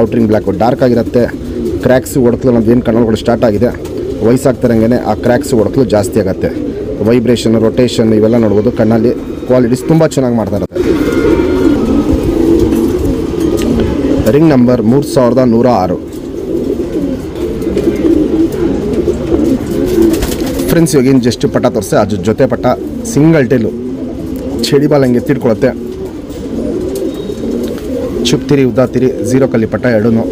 ಔಟ್ರಿಂಗ್ ಬ್ಲ್ಯಾಕು ಡಾರ್ಕ್ ಆಗಿರುತ್ತೆ. ಕ್ರ್ಯಾಕ್ಸು ಒಡಕ್ಲು ಅನ್ನೋದು ಏನು ಕಣ್ಣುಗಳು ಸ್ಟಾರ್ಟ್ ಆಗಿದೆ. ವಯಸ್ಸಾಗ್ತಿರಂಗೆ ಆ ಕ್ರ್ಯಾಕ್ಸ್ ಹೊಡಕಲು ಜಾಸ್ತಿ ಆಗುತ್ತೆ. ವೈಬ್ರೇಷನ್, ರೊಟೇಷನ್ ಇವೆಲ್ಲ ನೋಡ್ಬೋದು. ಕಣ್ಣಲ್ಲಿ ಕ್ವಾಲಿಟೀಸ್ ತುಂಬ ಚೆನ್ನಾಗಿ ಮಾಡ್ತಾ ಇರುತ್ತೆ. Ring number 3106. ಫ್ರೆಂಡ್ಸ್, ಇವಾಗಿನ ಜಸ್ಟ್ ಪಟ ತೋರಿಸಿ, ಅದ್ರ ಜೊತೆ ಪಟ ಸಿಂಗಲ್ ಟೇಲು ಚಡಿ ಬಾಲ್ ಹಂಗೆ ಎತ್ತಿಟ್ಕೊಳುತ್ತೆ. ಚುಪ್ ತಿರಿ, ಉದ್ದ ತಿರಿ, 0 ಕಲ್ಲಿ ಪಟ ಎರಡೂ.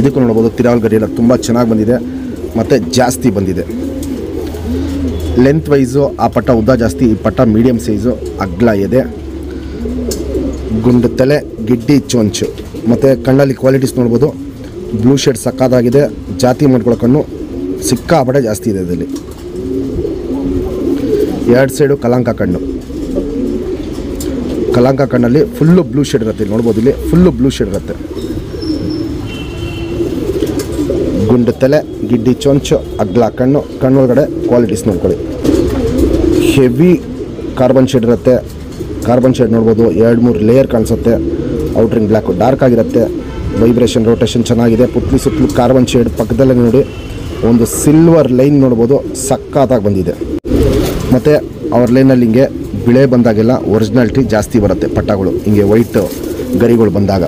ಇದಕ್ಕೂ ನೋಡ್ಬೋದು ತಿರಾವಲ್ ಗರಿ ಎಲ್ಲ ತುಂಬ ಚೆನ್ನಾಗಿ ಬಂದಿದೆ ಮತ್ತು ಜಾಸ್ತಿ ಬಂದಿದೆ. ಲೆಂತ್ ವೈಸು ಆ ಪಟ ಉದ್ದ ಜಾಸ್ತಿ, ಈ ಪಟ ಮೀಡಿಯಮ್ ಸೈಜು, ಅಗ್ಲ ಇದೆ, ಗುಂಡು ತಲೆ, ಗಿಡ್ಡಿ ಚೊಂಚು ಮತ್ತು ಕಣ್ಣಲ್ಲಿ ಕ್ವಾಲಿಟೀಸ್ ನೋಡ್ಬೋದು. ಬ್ಲೂ ಶೇಡ್ ಸಕ್ಕತ್ತಾಗಿದೆ. ಜಾತಿ ಮಾಡ್ಕೊಳ್ಳೋ ಕಣ್ಣು ಸಿಕ್ಕಾಪಟ್ಟೆ ಜಾಸ್ತಿ ಇದೆ ಇದರಲ್ಲಿ. 2 ಸೈಡು ಕಲಾಂಕ ಕಣ್ಣು. ಕಲಾಂಕ ಕಣ್ಣಲ್ಲಿ ಫುಲ್ಲು ಬ್ಲೂ ಶೇಡ್ ಇರುತ್ತೆ. ಇಲ್ಲಿ ನೋಡ್ಬೋದು, ಇಲ್ಲಿ ಫುಲ್ಲು ಬ್ಲೂ ಶೇಡ್ ಇರುತ್ತೆ. ಗುಂಡು ತಲೆ, ಗಿಡ್ಡಿ ಚೊಂಚು, ಅಗ್ಲ ಕಣ್ಣು. ಕಣ್ಣೊಳಗಡೆ ಕ್ವಾಲಿಟೀಸ್ ನೋಡ್ಕೊಳ್ಳಿ. ಹೆವಿ ಕಾರ್ಬನ್ ಶೇಡ್ ಇರುತ್ತೆ. ಕಾರ್ಬನ್ ಶೇಡ್ ನೋಡ್ಬೋದು, 2-3 ಲೇಯರ್ ಕಾಣಿಸುತ್ತೆ. ಔಟ್ರಿಂಗ್ ಬ್ಲ್ಯಾಕು ಡಾರ್ಕ್ ಆಗಿರುತ್ತೆ. ವೈಬ್ರೇಷನ್, ರೊಟೇಷನ್ ಚೆನ್ನಾಗಿದೆ. ಪುಟ್ಲಿ ಸುತ್ತಲೂ ಕಾರ್ಬನ್ ಶೇಡ್. ಪಕ್ಕದಲ್ಲೇ ನೋಡಿ ಒಂದು ಸಿಲ್ವರ್ ಲೈನ್ ನೋಡ್ಬೋದು, ಸಕ್ಕತ್ತಾಗಿ ಬಂದಿದೆ. ಮತ್ತು ಅವ್ರ ಲೈನಲ್ಲಿ ಹಿಂಗೆ ಬಿಳೆ ಬಂದಾಗೆಲ್ಲ ಒರಿಜಿನಾಲಿಟಿ ಜಾಸ್ತಿ ಬರುತ್ತೆ ಪಟ್ಟಗಳು. ಹಿಂಗೆ ವೈಟ್ ಗರಿಗಳು ಬಂದಾಗ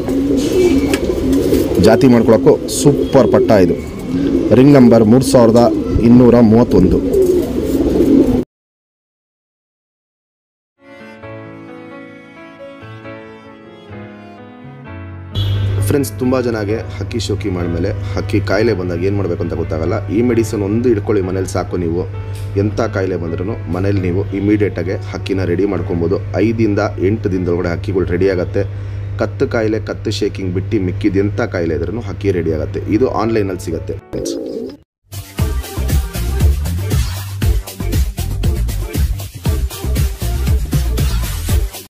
ಜಾತಿ ಮಾಡ್ಕೊಳ್ಳೋಕ್ಕೂ ಸೂಪರ್ ಪಟ್ಟ ಇದು. Ring number 3231. ಫ್ರೆಂಡ್ಸ್, ತುಂಬ ಜನಗೆ ಹಕ್ಕಿ ಶೋಕಿ ಮಾಡಿದ್ಮೇಲೆ ಹಕ್ಕಿ ಕಾಯಿಲೆ ಬಂದಾಗ ಏನು ಮಾಡಬೇಕು ಅಂತ ಗೊತ್ತಾಗಲ್ಲ. ಈ ಮೆಡಿಸನ್ ಒಂದು ಇಟ್ಕೊಳ್ಳಿ ಮನೇಲಿ ಸಾಕು. ನೀವು ಎಂಥ ಕಾಯಿಲೆ ಬಂದ್ರೂ ಮನೇಲಿ ನೀವು ಇಮಿಡಿಯೇಟಾಗಿ ಹಕ್ಕಿನ ರೆಡಿ ಮಾಡ್ಕೊಬೋದು. 5ರಿಂದ 8 ದಿನದೊಳಗಡೆ ಹಕ್ಕಿಗಳು ರೆಡಿ ಆಗುತ್ತೆ. ಕತ್ತು ಕಾಯಿಲೆ, ಕತ್ತು ಶೇಕಿಂಗ್ ಬಿಟ್ಟು ಮಿಕ್ಕಿದ ಎಂಥ ಕಾಯಿಲೆ ಇದ್ರೂ ಹಕ್ಕಿ ರೆಡಿ ಆಗುತ್ತೆ. ಇದು ಆನ್ಲೈನಲ್ಲಿ ಸಿಗುತ್ತೆ ಫ್ರೆಂಡ್ಸ್.